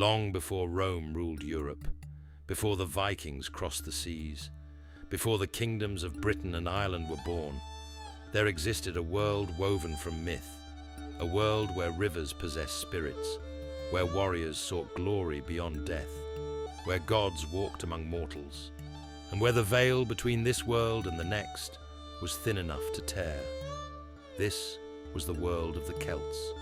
long before Rome ruled Europe, before the Vikings crossed the seas, before the kingdoms of Britain and Ireland were born, there existed a world woven from myth, a world where rivers possessed spirits, where warriors sought glory beyond death, where gods walked among mortals, and where the veil between this world and the next was thin enough to tear. This was the world of the Celts.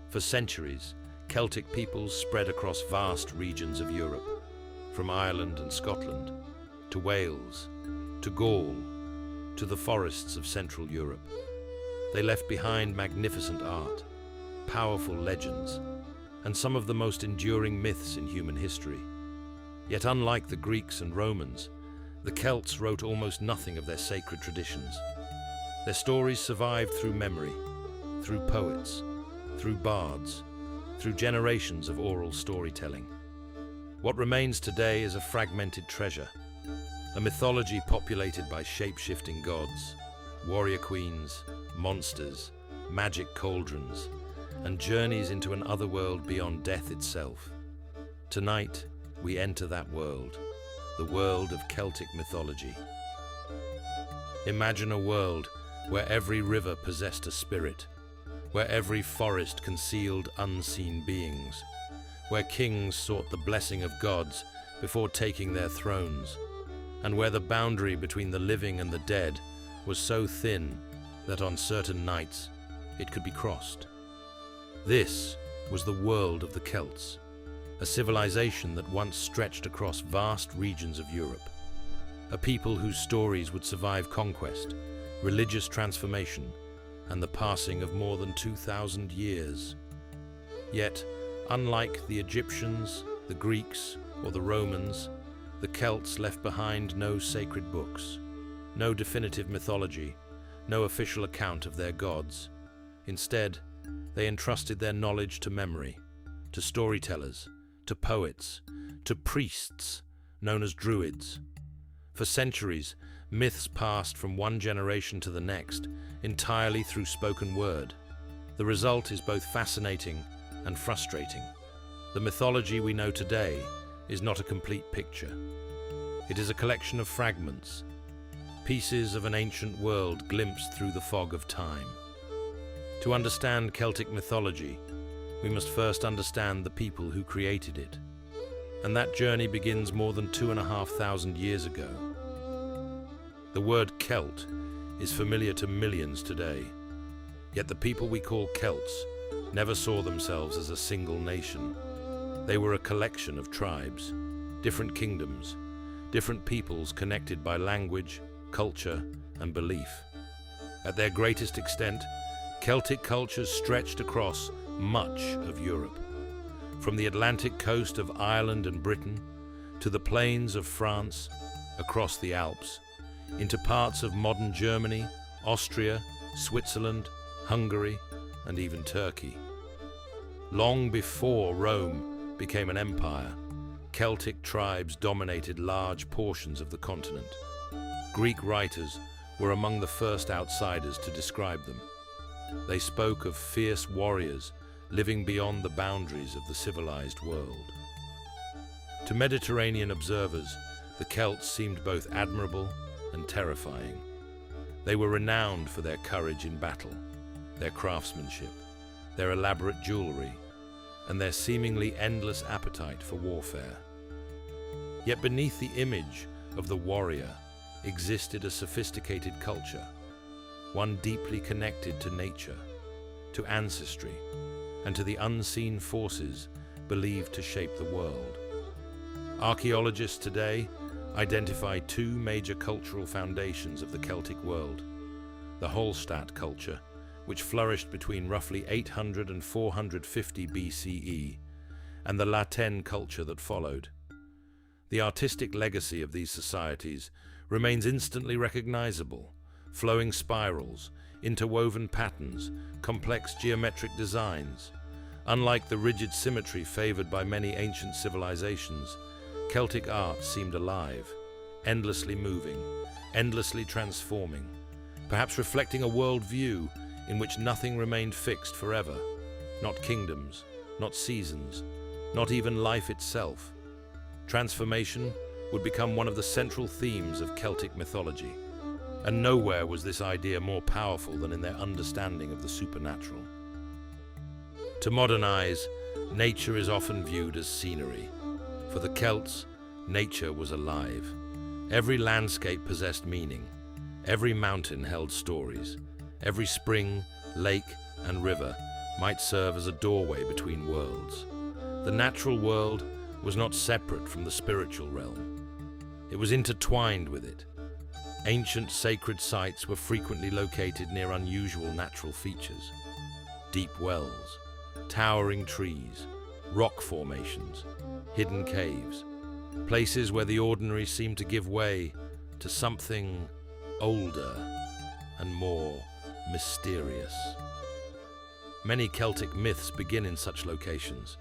For centuries, Celtic peoples spread across vast regions of Europe, from Ireland and Scotland, to Wales, to Gaul, to the forests of Central Europe. They left behind magnificent art, powerful legends, and some of the most enduring myths in human history. Yet unlike the Greeks and Romans, the Celts wrote almost nothing of their sacred traditions. Their stories survived through memory, through poets, through bards, through generations of oral storytelling. What remains today is a fragmented treasure, a mythology populated by shape-shifting gods, warrior queens, monsters, magic cauldrons, and journeys into an otherworld beyond death itself. Tonight, we enter that world, the world of Celtic mythology. Imagine a world where every river possessed a spirit, where every forest concealed unseen beings, where kings sought the blessing of gods before taking their thrones, and where the boundary between the living and the dead was so thin that on certain nights it could be crossed. This was the world of the Celts, a civilization that once stretched across vast regions of Europe, a people whose stories would survive conquest, religious transformation, and the passing of more than 2,000 years. Yet, unlike the Egyptians, the Greeks, or the Romans, the Celts left behind no sacred books, no definitive mythology, no official account of their gods. Instead, they entrusted their knowledge to memory, to storytellers, to poets, to priests, known as Druids. For centuries, myths passed from one generation to the next, entirely through spoken word. The result is both fascinating and frustrating. The mythology we know today is not a complete picture. It is a collection of fragments, pieces of an ancient world glimpsed through the fog of time. To understand Celtic mythology, we must first understand the people who created it. And that journey begins more than 2,500 years ago. The word Celt is familiar to millions today, yet the people we call Celts never saw themselves as a single nation. They were a collection of tribes, different kingdoms, different peoples connected by language, culture, and belief. At their greatest extent, Celtic cultures stretched across much of Europe, from the Atlantic coast of Ireland and Britain to the plains of France, across the Alps, into parts of modern Germany, Austria, Switzerland, Hungary, and even Turkey. Long before Rome became an empire, Celtic tribes dominated large portions of the continent. Greek writers were among the first outsiders to describe them. They spoke of fierce warriors living beyond the boundaries of the civilized world. To Mediterranean observers, the Celts seemed both admirable and terrifying. They were renowned for their courage in battle, their craftsmanship, their elaborate jewelry, and their seemingly endless appetite for warfare. Yet beneath the image of the warrior existed a sophisticated culture, one deeply connected to nature, to ancestry, and to the unseen forces believed to shape the world. Archaeologists today identify two major cultural foundations of the Celtic world: the Hallstatt culture, which flourished between roughly 800 and 450 BCE, and the Latin culture that followed. The artistic legacy of these societies remains instantly recognizable: flowing spirals, interwoven patterns, complex geometric designs. Unlike the rigid symmetry favored by many ancient civilizations, Celtic art seemed alive, endlessly moving, endlessly transforming, perhaps reflecting a worldview in which nothing remained fixed forever, not kingdoms, not seasons, not even life itself. Transformation would become one of the central themes of Celtic mythology, and nowhere was this idea more powerful than in their understanding of the supernatural. To modern eyes, nature is often viewed as scenery. For the Celts, nature was alive. Every landscape possessed meaning. Every mountain held stories. Every spring, lake, and river might serve as a doorway between worlds. The natural world was not separate from the spiritual realm. It was intertwined with it. Ancient sacred sites were frequently located near unusual natural features. Deep wells, towering trees, rock formations, hidden caves, places where the ordinary seemed to give way to something older and more mysterious. Many Celtic myths begin in such locations.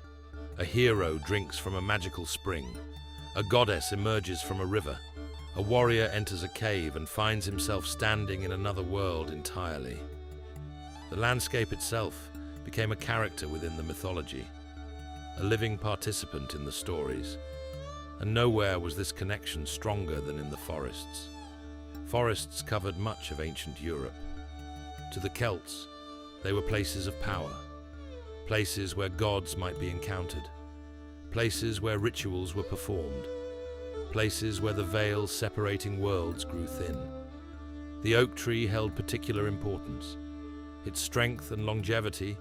A hero drinks from a magical spring. A goddess emerges from a river. A warrior enters a cave and finds himself standing in another world entirely. The landscape itself became a character within the mythology, a living participant in the stories. And nowhere was this connection stronger than in the forests. Forests covered much of ancient Europe. To the Celts, they were places of power, places where gods might be encountered, places where rituals were performed, places where the veil separating worlds grew thin. The oak tree held particular importance. Its strength and longevity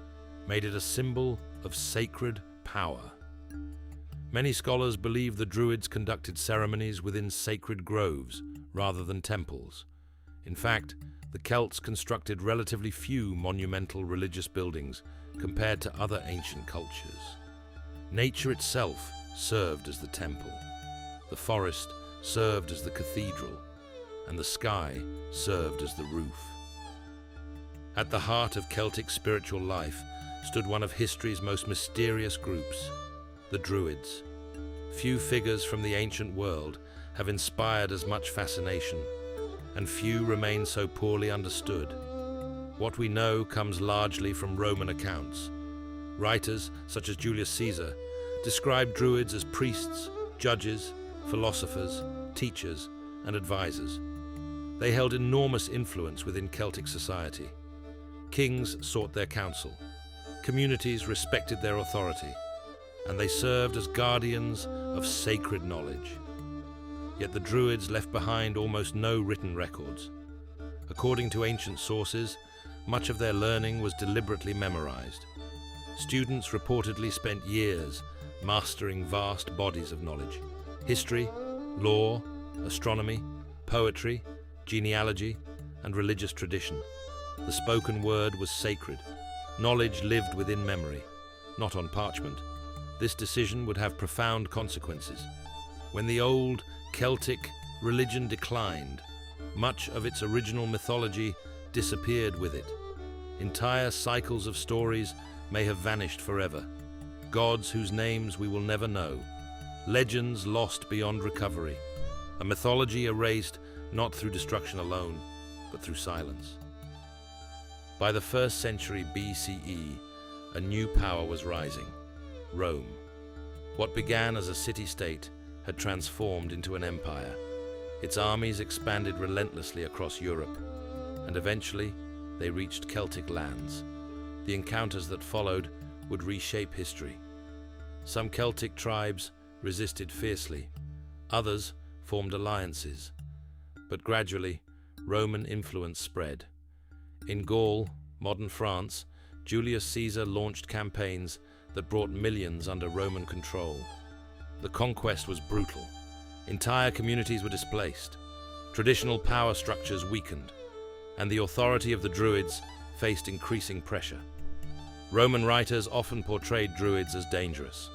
made it a symbol of sacred power. Many scholars believe the Druids conducted ceremonies within sacred groves rather than temples. In fact, the Celts constructed relatively few monumental religious buildings compared to other ancient cultures. Nature itself served as the temple, the forest served as the cathedral, and the sky served as the roof. At the heart of Celtic spiritual life stood one of history's most mysterious groups, the Druids. Few figures from the ancient world have inspired as much fascination, and few remain so poorly understood. What we know comes largely from Roman accounts. Writers, such as Julius Caesar, describe Druids as priests, judges, philosophers, teachers, and advisors. They held enormous influence within Celtic society. Kings sought their counsel. Communities respected their authority, and they served as guardians of sacred knowledge. Yet the Druids left behind almost no written records. According to ancient sources, much of their learning was deliberately memorized. Students reportedly spent years mastering vast bodies of knowledge: history, law, astronomy, poetry, genealogy, and religious tradition. The spoken word was sacred. Knowledge lived within memory, not on parchment. This decision would have profound consequences. When the old Celtic religion declined, much of its original mythology disappeared with it. Entire cycles of stories may have vanished forever. Gods whose names we will never know. Legends lost beyond recovery. A mythology erased not through destruction alone, but through silence. By the 1st century BCE, a new power was rising: Rome. What began as a city-state had transformed into an empire. Its armies expanded relentlessly across Europe, and eventually they reached Celtic lands. The encounters that followed would reshape history. Some Celtic tribes resisted fiercely, others formed alliances, but gradually Roman influence spread. In Gaul, modern France, Julius Caesar launched campaigns that brought millions under Roman control. The conquest was brutal. Entire communities were displaced. Traditional power structures weakened, and the authority of the Druids faced increasing pressure. Roman writers often portrayed Druids as dangerous,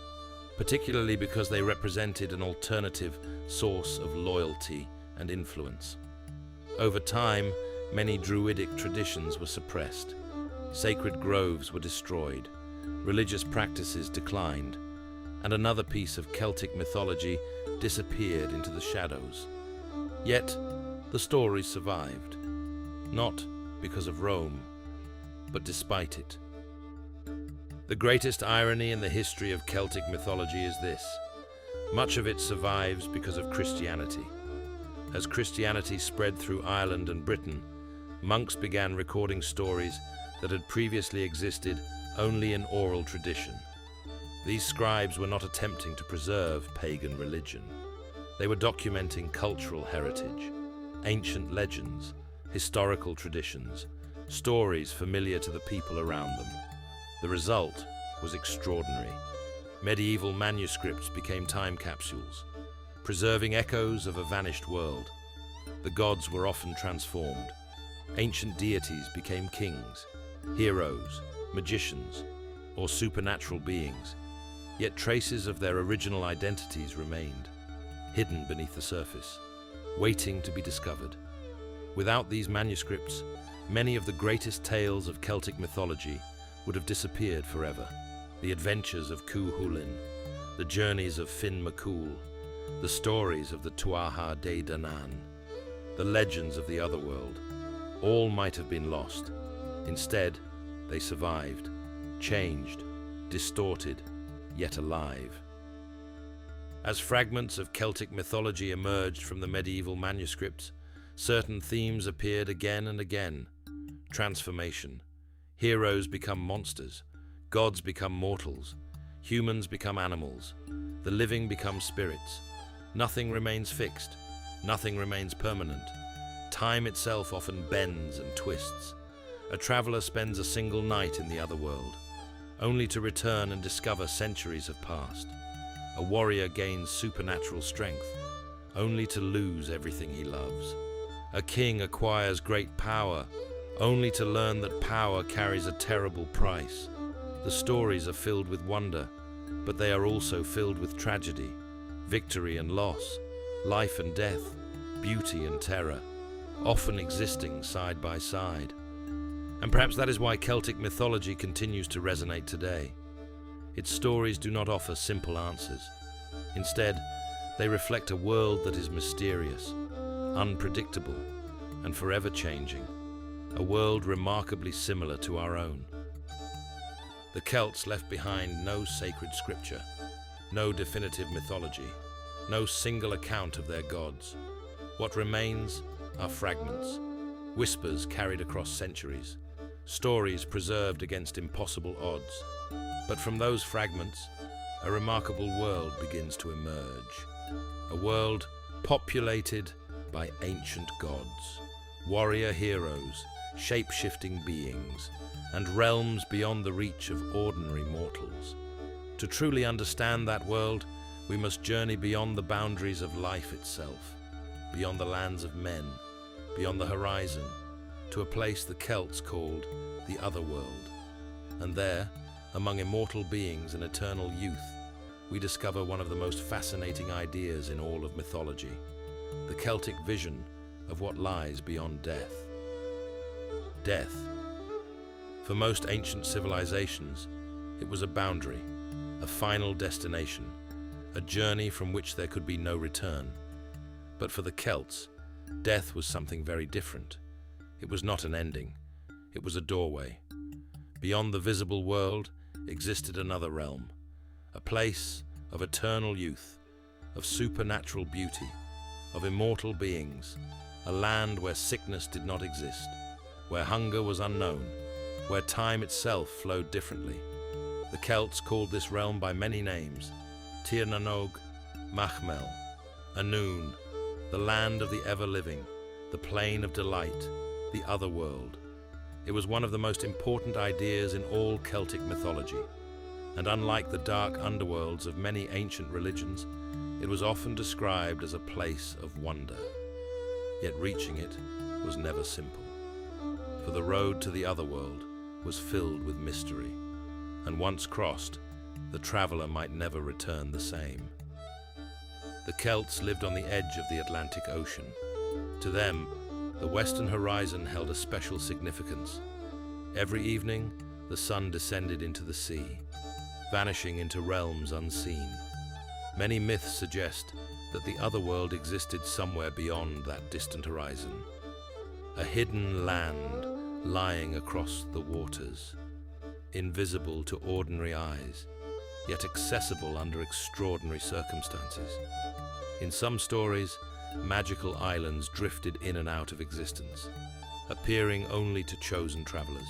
particularly because they represented an alternative source of loyalty and influence. Over time, many Druidic traditions were suppressed. Sacred groves were destroyed. Religious practices declined, and another piece of Celtic mythology disappeared into the shadows. Yet, the stories survived, not because of Rome, but despite it. The greatest irony in the history of Celtic mythology is this: much of it survives because of Christianity. As Christianity spread through Ireland and Britain, monks began recording stories that had previously existed only in oral tradition. These scribes were not attempting to preserve pagan religion. They were documenting cultural heritage, ancient legends, historical traditions, stories familiar to the people around them. The result was extraordinary. Medieval manuscripts became time capsules, preserving echoes of a vanished world. The gods were often transformed. Ancient deities became kings, heroes, magicians, or supernatural beings, yet traces of their original identities remained, hidden beneath the surface, waiting to be discovered. Without these manuscripts, many of the greatest tales of Celtic mythology would have disappeared forever. The adventures of Cú Chulainn, the journeys of Fionn, the stories of the Tuatha de Danann, the legends of the Otherworld, all might have been lost. Instead, they survived, changed, distorted, yet alive. As fragments of Celtic mythology emerged from the medieval manuscripts, certain themes appeared again and again. Transformation. Heroes become monsters. Gods become mortals. Humans become animals. The living become spirits. Nothing remains fixed. Nothing remains permanent. Time itself often bends and twists. A traveler spends a single night in the Otherworld, only to return and discover centuries have passed. A warrior gains supernatural strength, only to lose everything he loves. A king acquires great power, only to learn that power carries a terrible price. The stories are filled with wonder, but they are also filled with tragedy, victory and loss, life and death, beauty and terror, often existing side by side. And perhaps that is why Celtic mythology continues to resonate today. Its stories do not offer simple answers. Instead, they reflect a world that is mysterious, unpredictable, and forever changing, a world remarkably similar to our own. The Celts left behind no sacred scripture, no definitive mythology, no single account of their gods. What remains are fragments, whispers carried across centuries, stories preserved against impossible odds. But from those fragments, a remarkable world begins to emerge. A world populated by ancient gods, warrior heroes, shape-shifting beings, and realms beyond the reach of ordinary mortals. To truly understand that world, we must journey beyond the boundaries of life itself, beyond the lands of men, beyond the horizon, to a place the Celts called the Otherworld. And there, among immortal beings and eternal youth, we discover one of the most fascinating ideas in all of mythology, the Celtic vision of what lies beyond death. Death. For most ancient civilizations, it was a boundary, a final destination, a journey from which there could be no return. But for the Celts, death was something very different. It was not an ending, it was a doorway. Beyond the visible world existed another realm, a place of eternal youth, of supernatural beauty, of immortal beings, a land where sickness did not exist, where hunger was unknown, where time itself flowed differently. The Celts called this realm by many names: Tir na Nog, Machmel, Annwn, the land of the ever-living, the plain of delight, the Otherworld. It was one of the most important ideas in all Celtic mythology, and unlike the dark underworlds of many ancient religions, it was often described as a place of wonder. Yet reaching it was never simple, for the road to the Otherworld was filled with mystery, and once crossed, the traveler might never return the same. The Celts lived on the edge of the Atlantic Ocean. To them, the western horizon held a special significance. Every evening, the sun descended into the sea, vanishing into realms unseen. Many myths suggest that the Otherworld existed somewhere beyond that distant horizon, a hidden land lying across the waters. invisible to ordinary eyes, yet accessible under extraordinary circumstances. In some stories, magical islands drifted in and out of existence, appearing only to chosen travelers.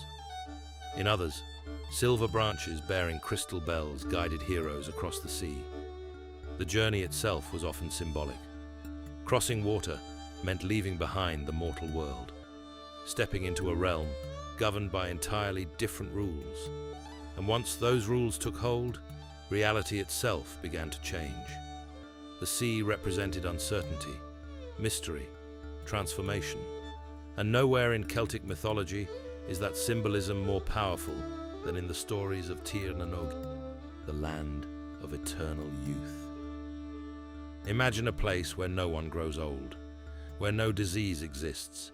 In others, silver branches bearing crystal bells guided heroes across the sea. The journey itself was often symbolic. Crossing water meant leaving behind the mortal world, stepping into a realm governed by entirely different rules. And once those rules took hold, reality itself began to change. The sea represented uncertainty, mystery, transformation. And nowhere in Celtic mythology is that symbolism more powerful than in the stories of Tír na nÓg, the land of eternal youth. Imagine a place where no one grows old, where no disease exists,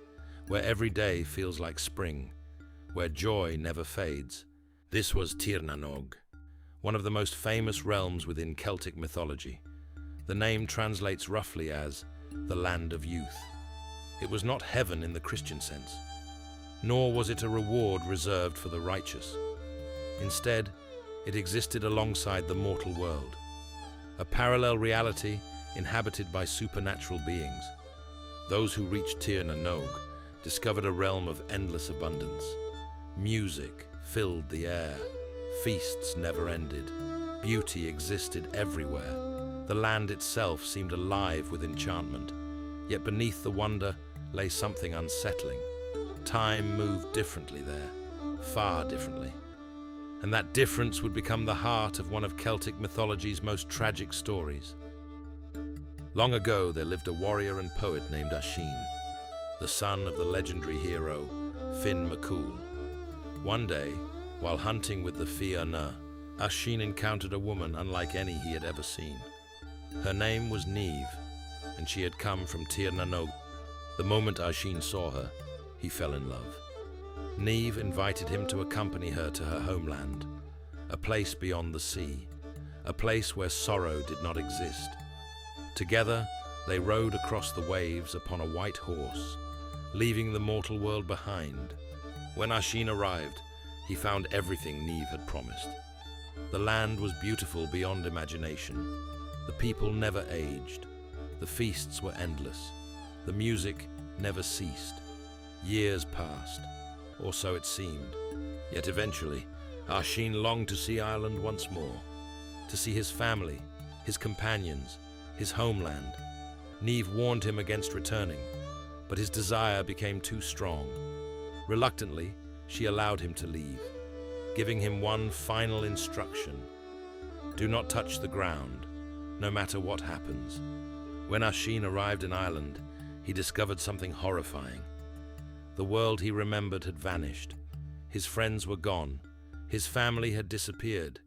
where every day feels like spring, where joy never fades. This was Tír na nÓg, one of the most famous realms within Celtic mythology. The name translates roughly as the land of youth. It was not heaven in the Christian sense, nor was it a reward reserved for the righteous. Instead, it existed alongside the mortal world, a parallel reality inhabited by supernatural beings. Those who reached Tír na nÓg discovered a realm of endless abundance. Music filled the air, feasts never ended, beauty existed everywhere. The land itself seemed alive with enchantment, yet beneath the wonder lay something unsettling. Time moved differently there, far differently. And that difference would become the heart of one of Celtic mythology's most tragic stories. Long ago there lived a warrior and poet named Aisinn, the son of the legendary hero Fionn. One day, while hunting with the Fianna, Aisinn encountered a woman unlike any he had ever seen. Her name was Niamh, and she had come from Tír na nÓg. The moment Aisinn saw her, he fell in love. Niamh invited him to accompany her to her homeland, a place beyond the sea, a place where sorrow did not exist. Together, they rode across the waves upon a white horse, leaving the mortal world behind. When Aisinn arrived, he found everything Niamh had promised. The land was beautiful beyond imagination. The people never aged. The feasts were endless. The music never ceased. Years passed, or so it seemed. Yet eventually, Aisinn longed to see Ireland once more, to see his family, his companions, his homeland. Niamh warned him against returning, but his desire became too strong. Reluctantly, she allowed him to leave, giving him one final instruction: do not touch the ground, no matter what happens. When Aisinn arrived in Ireland, he discovered something horrifying. The world he remembered had vanished. His friends were gone. His family had disappeared.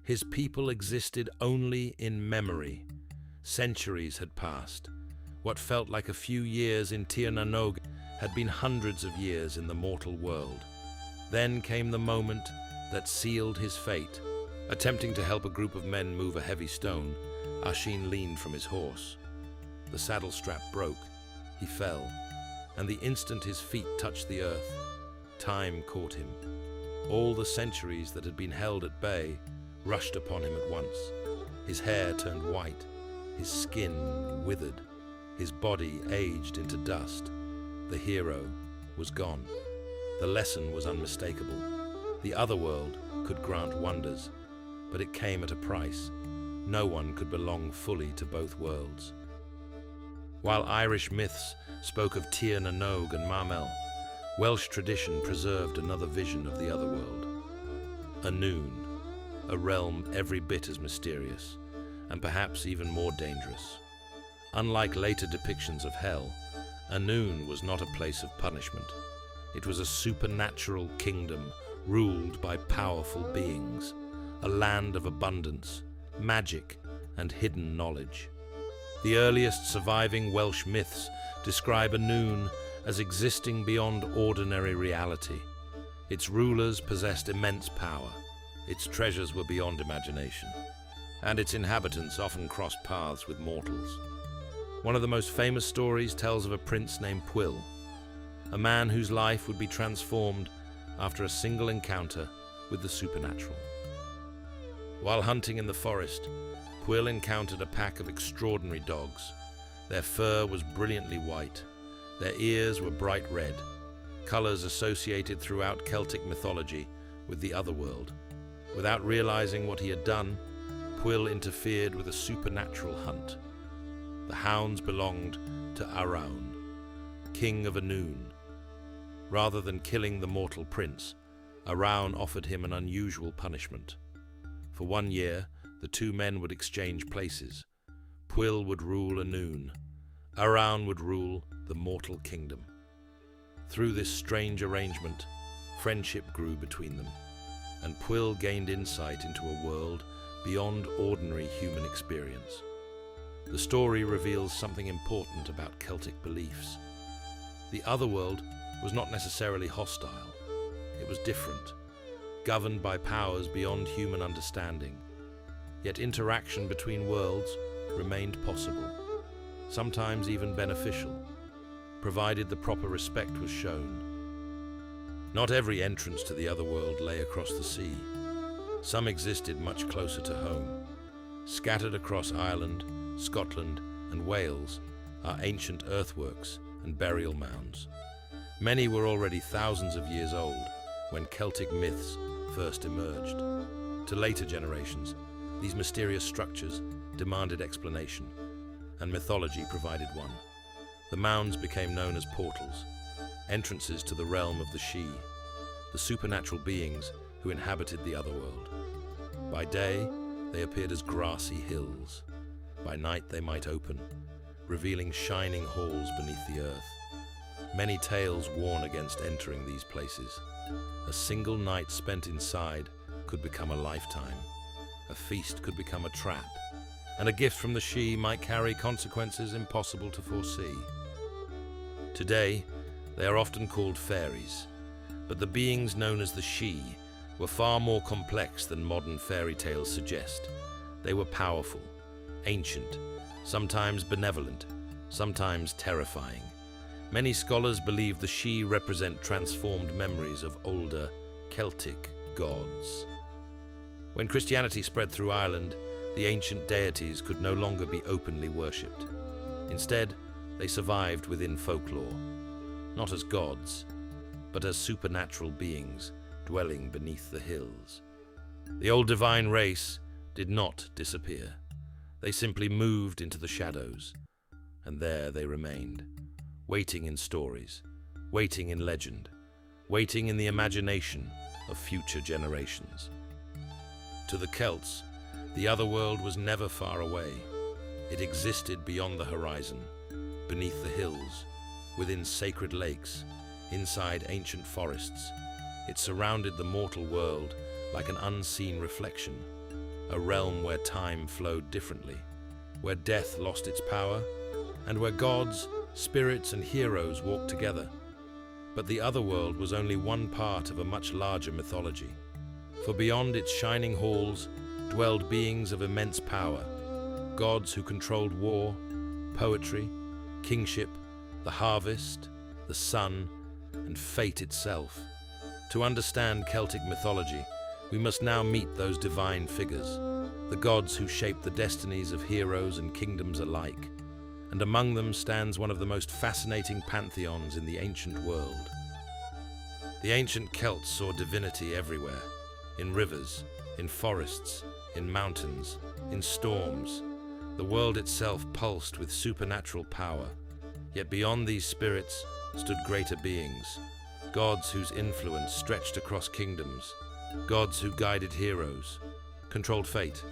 His people existed only in memory. Centuries had passed. What felt like a few years in Tír na nÓg had been hundreds of years in the mortal world. Then came the moment that sealed his fate. Attempting to help a group of men move a heavy stone, Aisinn leaned from his horse. The saddle strap broke. He fell, and the instant his feet touched the earth, time caught him. All the centuries that had been held at bay rushed upon him at once. His hair turned white, his skin withered, his body aged into dust. The hero was gone. The lesson was unmistakable. The Otherworld could grant wonders, but it came at a price. No one could belong fully to both worlds. While Irish myths spoke of Tír na nÓg and Cumhaill, Welsh tradition preserved another vision of the Otherworld. Annwn, a realm every bit as mysterious, and perhaps even more dangerous. Unlike later depictions of hell, Annwn was not a place of punishment. It was a supernatural kingdom ruled by powerful beings, a land of abundance, magic, and hidden knowledge. The earliest surviving Welsh myths describe Annwn as existing beyond ordinary reality. Its rulers possessed immense power, its treasures were beyond imagination, and its inhabitants often crossed paths with mortals. One of the most famous stories tells of a prince named Púca, a man whose life would be transformed after a single encounter with the supernatural. While hunting in the forest, Cumhaill encountered a pack of extraordinary dogs. Their fur was brilliantly white. Their ears were bright red, colors associated throughout Celtic mythology with the Otherworld. Without realizing what he had done, Cumhaill interfered with a supernatural hunt. The hounds belonged to Annwn, king of Annwn. Rather than killing the mortal prince, Annwn offered him an unusual punishment. For 1 year, the two men would exchange places. Cumhaill would rule Annwn. Annwn would rule the mortal kingdom. Through this strange arrangement, friendship grew between them, and Cumhaill gained insight into a world beyond ordinary human experience. The story reveals something important about Celtic beliefs. The Otherworld was not necessarily hostile. It was different, governed by powers beyond human understanding. Yet interaction between worlds remained possible, sometimes even beneficial, provided the proper respect was shown. Not every entrance to the Otherworld lay across the sea. Some existed much closer to home. Scattered across Ireland, Scotland, and Wales are ancient earthworks and burial mounds. Many were already thousands of years old when Celtic myths first emerged. To later generations, these mysterious structures demanded explanation, and mythology provided one. The mounds became known as portals, entrances to the realm of the Sidhe, the supernatural beings who inhabited the Otherworld. By day, they appeared as grassy hills. By night, they might open, revealing shining halls beneath the earth. Many tales warn against entering these places. A single night spent inside could become a lifetime. A feast could become a trap, and a gift from the Sidhe might carry consequences impossible to foresee. Today, they are often called fairies, but the beings known as the Sidhe were far more complex than modern fairy tales suggest. They were powerful, ancient, sometimes benevolent, sometimes terrifying. Many scholars believe the Sidhe represent transformed memories of older Celtic gods. When Christianity spread through Ireland, the ancient deities could no longer be openly worshipped. Instead, they survived within folklore, not as gods, but as supernatural beings dwelling beneath the hills. The old divine race did not disappear. They simply moved into the shadows, and there they remained, waiting in stories, waiting in legend, waiting in the imagination of future generations. To the Celts, the Otherworld was never far away. It existed beyond the horizon, beneath the hills, within sacred lakes, inside ancient forests. It surrounded the mortal world like an unseen reflection, a realm where time flowed differently, where death lost its power, and where gods, spirits, and heroes walked together. But the Otherworld was only one part of a much larger mythology, for beyond its shining halls dwelled beings of immense power, gods who controlled war, poetry, kingship, the harvest, the sun, and fate itself. To understand Celtic mythology, we must now meet those divine figures, the gods who shaped the destinies of heroes and kingdoms alike. And among them stands one of the most fascinating pantheons in the ancient world. The ancient Celts saw divinity everywhere, in rivers, in forests, in mountains, in storms. The world itself pulsed with supernatural power. Yet beyond these spirits stood greater beings, gods whose influence stretched across kingdoms, gods who guided heroes, controlled fate,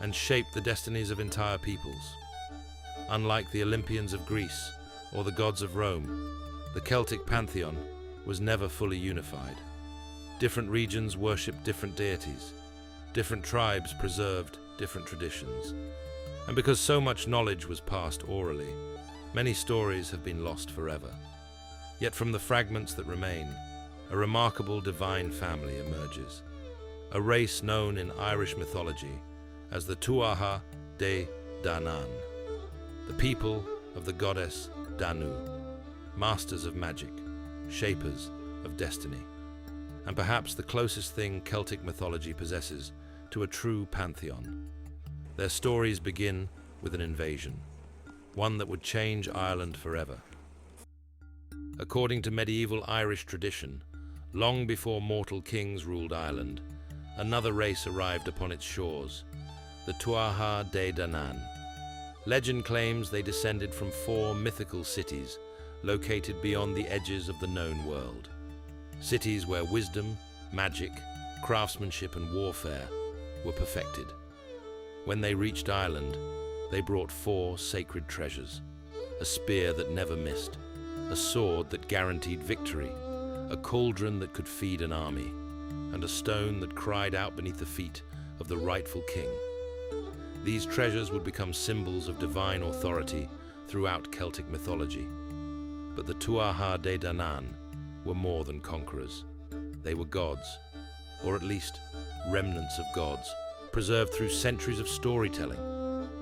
and shaped the destinies of entire peoples. Unlike the Olympians of Greece or the gods of Rome, the Celtic pantheon was never fully unified. Different regions worshipped different deities. Different tribes preserved different traditions. And because so much knowledge was passed orally, many stories have been lost forever. Yet from the fragments that remain, a remarkable divine family emerges. A race known in Irish mythology as the Tuatha de Danann, the people of the goddess Danann, masters of magic, shapers of destiny. and perhaps the closest thing Celtic mythology possesses to a true pantheon. Their stories begin with an invasion, one that would change Ireland forever. According to medieval Irish tradition, long before mortal kings ruled Ireland, another race arrived upon its shores, the Tuatha de Danann. Legend claims they descended from 4 mythical cities located beyond the edges of the known world. Cities where wisdom, magic, craftsmanship and warfare were perfected. When they reached Ireland, they brought 4 sacred treasures: a spear that never missed, a sword that guaranteed victory, a cauldron that could feed an army, and a stone that cried out beneath the feet of the rightful king. These treasures would become symbols of divine authority throughout Celtic mythology. But the Tuatha de Danann were more than conquerors. They were gods, or at least remnants of gods, preserved through centuries of storytelling.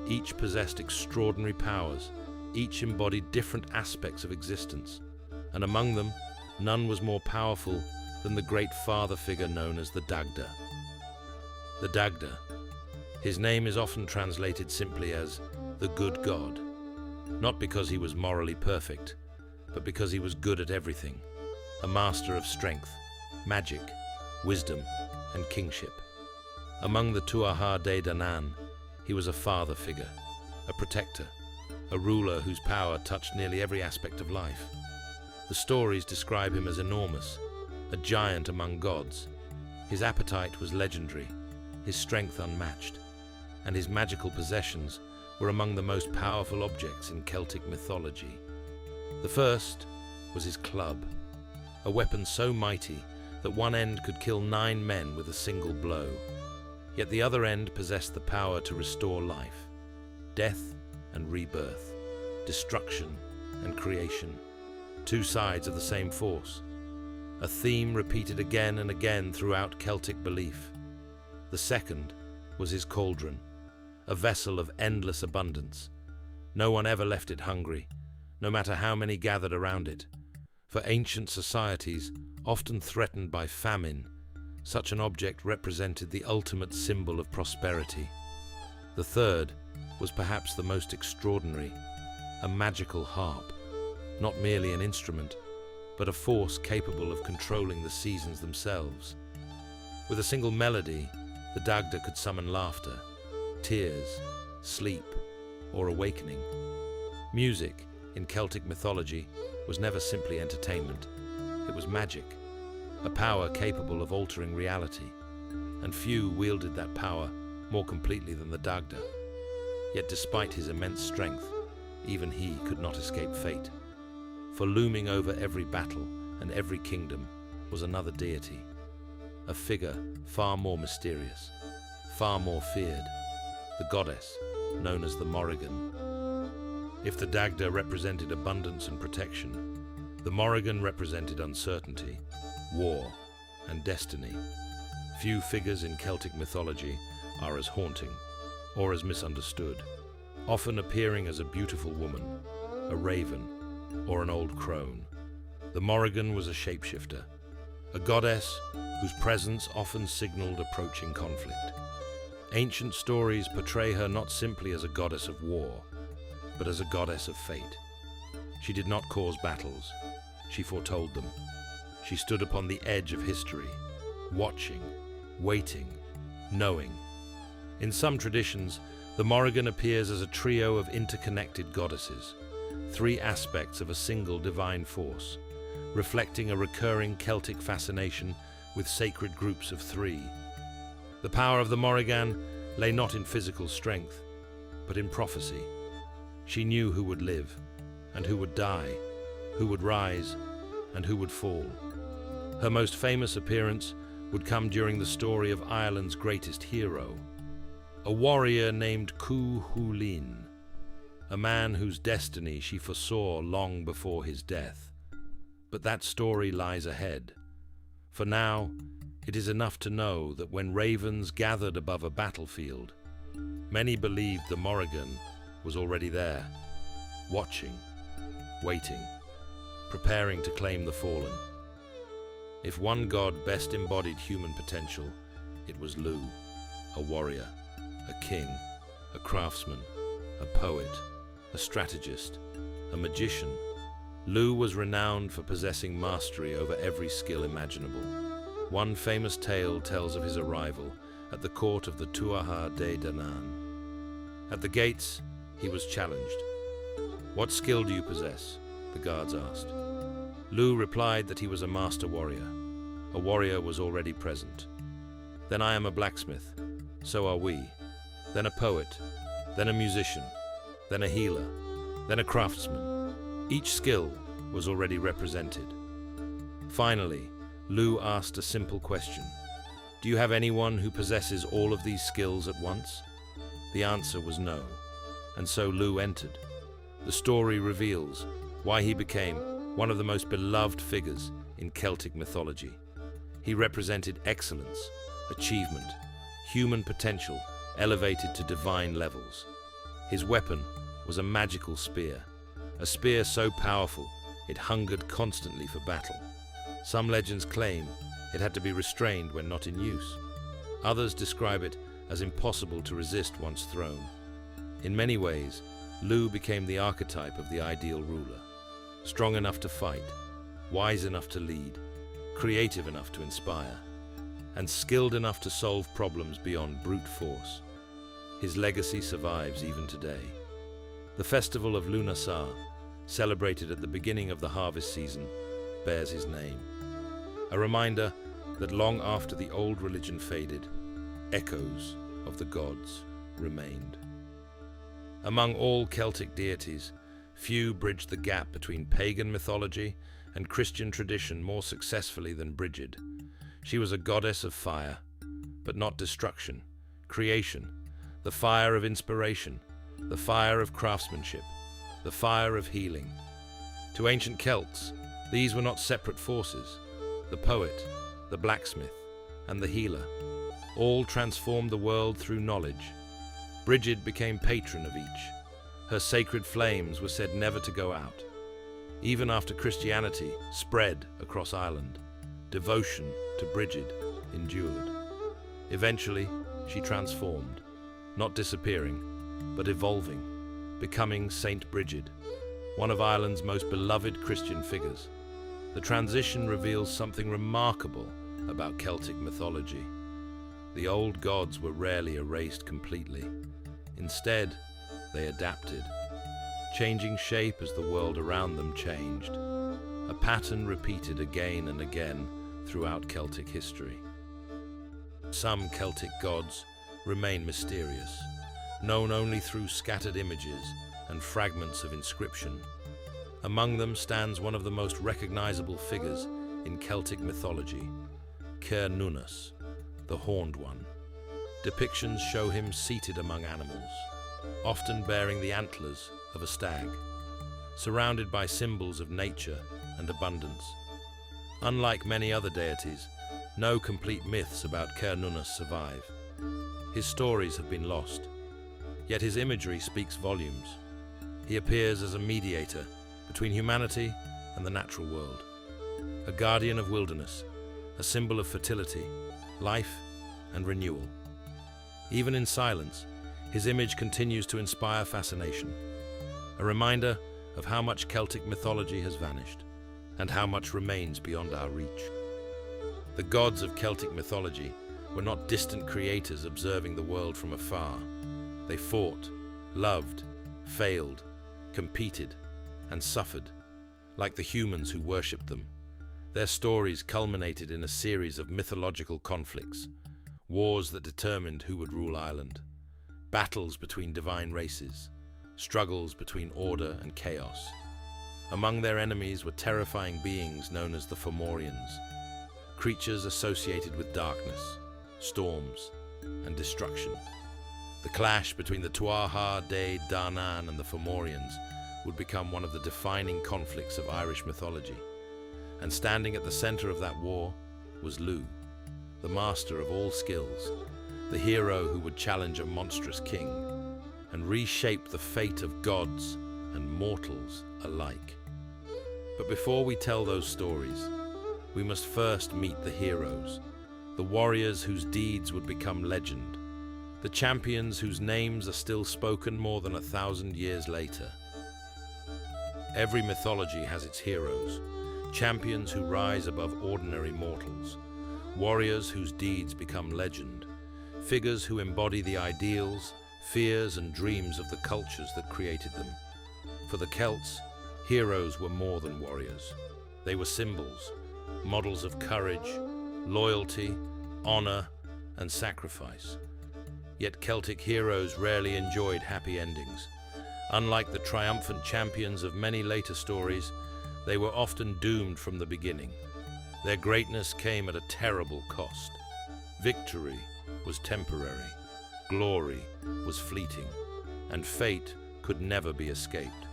Each possessed extraordinary powers, each embodied different aspects of existence, and among them, none was more powerful than the great father figure known as the Dagda. The Dagda. His name is often translated simply as the good god, not because he was morally perfect, but because he was good at everything, a master of strength, magic, wisdom, and kingship. Among the Tuatha de Danann, he was a father figure, a protector, a ruler whose power touched nearly every aspect of life. The stories describe him as enormous, a giant among gods. His appetite was legendary, his strength unmatched, and his magical possessions were among the most powerful objects in Celtic mythology. The first was his club, a weapon so mighty that one end could kill 9 men with a single blow. Yet the other end possessed the power to restore life, death and rebirth, destruction and creation, 2 sides of the same force, a theme repeated again and again throughout Celtic belief. The second was his cauldron, a vessel of endless abundance. No one ever left it hungry, no matter how many gathered around it. For ancient societies, often threatened by famine, such an object represented the ultimate symbol of prosperity. The third was perhaps the most extraordinary, a magical harp, not merely an instrument, but a force capable of controlling the seasons themselves. With a single melody, the Dagda could summon laughter, tears, sleep, or awakening. Music, in Celtic mythology, was never simply entertainment. It was magic, a power capable of altering reality, and few wielded that power more completely than the Dagda. Yet despite his immense strength, even he could not escape fate. For looming over every battle and every kingdom was another deity, a figure far more mysterious, far more feared, the goddess known as the Morrigan. If the Dagda represented abundance and protection, the Morrigan represented uncertainty, war, and destiny. Few figures in Celtic mythology are as haunting or as misunderstood, often appearing as a beautiful woman, a raven, or an old crone. The Morrigan was a shapeshifter, a goddess whose presence often signaled approaching conflict. Ancient stories portray her not simply as a goddess of war, but as a goddess of fate. She did not cause battles, she foretold them. She stood upon the edge of history, watching, waiting, knowing. In some traditions, the Morrigan appears as a trio of interconnected goddesses, 3 aspects of a single divine force, reflecting a recurring Celtic fascination with sacred groups of 3. The power of the Morrigan lay not in physical strength, but in prophecy. She knew who would live, and who would die, who would rise, and who would fall. Her most famous appearance would come during the story of Ireland's greatest hero, a warrior named Cú Chulainn, a man whose destiny she foresaw long before his death. But that story lies ahead. For now, it is enough to know that when ravens gathered above a battlefield, many believed the Morrigan was already there, watching, waiting, preparing to claim the fallen. If one god best embodied human potential, it was Lugh, a warrior, a king, a craftsman, a poet, a strategist, a magician. Lugh was renowned for possessing mastery over every skill imaginable. One famous tale tells of his arrival at the court of the Tuatha de Danann. At the gates, he was challenged. "What skill do you possess?" the guards asked. Lugh replied that he was a master warrior. A warrior was already present. "Then I am a blacksmith. So are we. Then a poet. Then a musician. Then a healer. Then a craftsman." Each skill was already represented. Finally, Lugh asked a simple question. "Do you have anyone who possesses all of these skills at once?" The answer was no, and so Lugh entered. The story reveals why he became one of the most beloved figures in Celtic mythology. He represented excellence, achievement, human potential elevated to divine levels. His weapon was a magical spear, a spear so powerful it hungered constantly for battle. Some legends claim it had to be restrained when not in use. Others describe it as impossible to resist once thrown. In many ways, Lugh became the archetype of the ideal ruler. Strong enough to fight, wise enough to lead, creative enough to inspire, and skilled enough to solve problems beyond brute force. His legacy survives even today. The festival of Lunasar, celebrated at the beginning of the harvest season, bears his name. A reminder that long after the old religion faded, echoes of the gods remained. Among all Celtic deities, few bridged the gap between pagan mythology and Christian tradition more successfully than Brigid. She was a goddess of fire, but not destruction, creation, the fire of inspiration, the fire of craftsmanship, the fire of healing. To ancient Celts, these were not separate forces. The poet, the blacksmith, and the healer all transformed the world through knowledge. Brigid became patron of each. Her sacred flames were said never to go out. Even after Christianity spread across Ireland, devotion to Brigid endured. Eventually, she transformed, not disappearing, but evolving, becoming Saint Brigid, one of Ireland's most beloved Christian figures. The transition reveals something remarkable about Celtic mythology. The old gods were rarely erased completely. Instead, they adapted, changing shape as the world around them changed, a pattern repeated again and again throughout Celtic history. Some Celtic gods remain mysterious, known only through scattered images and fragments of inscription. Among them stands one of the most recognizable figures in Celtic mythology, Cernunnos, the Horned One. Depictions show him seated among animals, often bearing the antlers of a stag, surrounded by symbols of nature and abundance. Unlike many other deities, no complete myths about Cernunnos survive. His stories have been lost, yet his imagery speaks volumes. He appears as a mediator between humanity and the natural world, a guardian of wilderness, a symbol of fertility, life, and renewal. Even in silence, his image continues to inspire fascination, a reminder of how much Celtic mythology has vanished and how much remains beyond our reach. The gods of Celtic mythology were not distant creators observing the world from afar. They fought, loved, failed, competed, and suffered, like the humans who worshipped them. Their stories culminated in a series of mythological conflicts, wars that determined who would rule Ireland, battles between divine races, struggles between order and chaos. Among their enemies were terrifying beings known as the Fomorians, creatures associated with darkness, storms, and destruction. The clash between the Tuatha de Danann and the Fomorians would become one of the defining conflicts of Irish mythology. And standing at the center of that war was Lugh, the master of all skills, the hero who would challenge a monstrous king and reshape the fate of gods and mortals alike. But before we tell those stories, we must first meet the heroes, the warriors whose deeds would become legend, the champions whose names are still spoken more than 1,000 years later. Every mythology has its heroes, champions who rise above ordinary mortals, warriors whose deeds become legend, figures who embody the ideals, fears and dreams of the cultures that created them. For the Celts, heroes were more than warriors. They were symbols, models of courage, loyalty, honor, and sacrifice. Yet Celtic heroes rarely enjoyed happy endings. Unlike the triumphant champions of many later stories, they were often doomed from the beginning. Their greatness came at a terrible cost. Victory was temporary, glory was fleeting, and fate could never be escaped.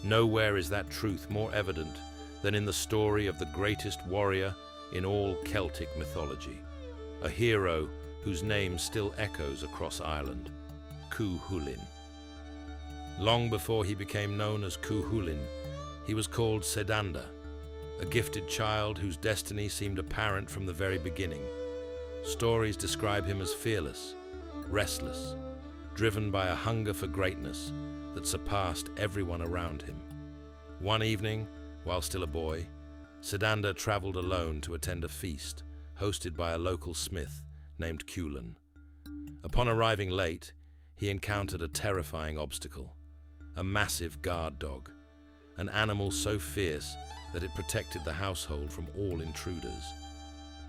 Nowhere is that truth more evident than in the story of the greatest warrior in all Celtic mythology, a hero whose name still echoes across Ireland, Cú Chulainn. Long before he became known as Cú Chulainn, he was called Sedanda, a gifted child whose destiny seemed apparent from the very beginning. Stories describe him as fearless, restless, driven by a hunger for greatness that surpassed everyone around him. One evening, while still a boy, Sedanda traveled alone to attend a feast hosted by a local smith named Chulainn. Upon arriving late, he encountered a terrifying obstacle, a massive guard dog, an animal so fierce that it protected the household from all intruders.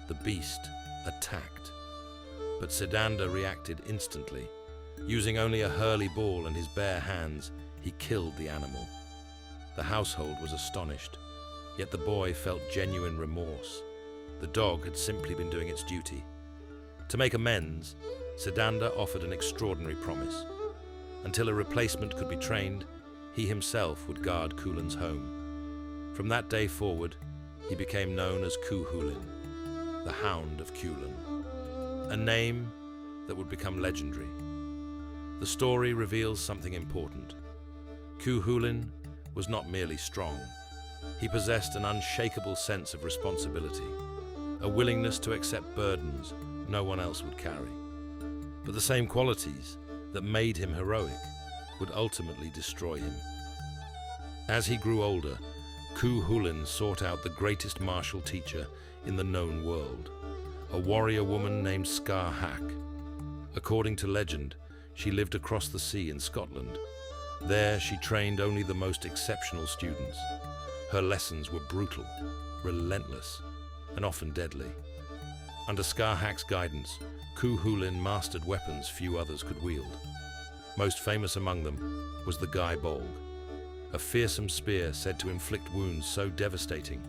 The beast attacked, but Sedanda reacted instantly. Using only a hurley ball and his bare hands, he killed the animal. The household was astonished, yet the boy felt genuine remorse. The dog had simply been doing its duty. To make amends, Sedanda offered an extraordinary promise. Until a replacement could be trained, he himself would guard Chulainn's home. From that day forward, he became known as Cú Chulainn, the Hound of Chulainn, a name that would become legendary. The story reveals something important. Cú Chulainn was not merely strong. He possessed an unshakable sense of responsibility, a willingness to accept burdens no one else would carry. But the same qualities that made him heroic would ultimately destroy him. As he grew older, Cú Chulainn sought out the greatest martial teacher in the known world, a warrior woman named Scarhack. According to legend, she lived across the sea in Scotland. There she trained only the most exceptional students. Her lessons were brutal, relentless, and often deadly. Under Scarhack's guidance, Cú Chulainn mastered weapons few others could wield. Most famous among them was the Guy Bolg, a fearsome spear said to inflict wounds so devastating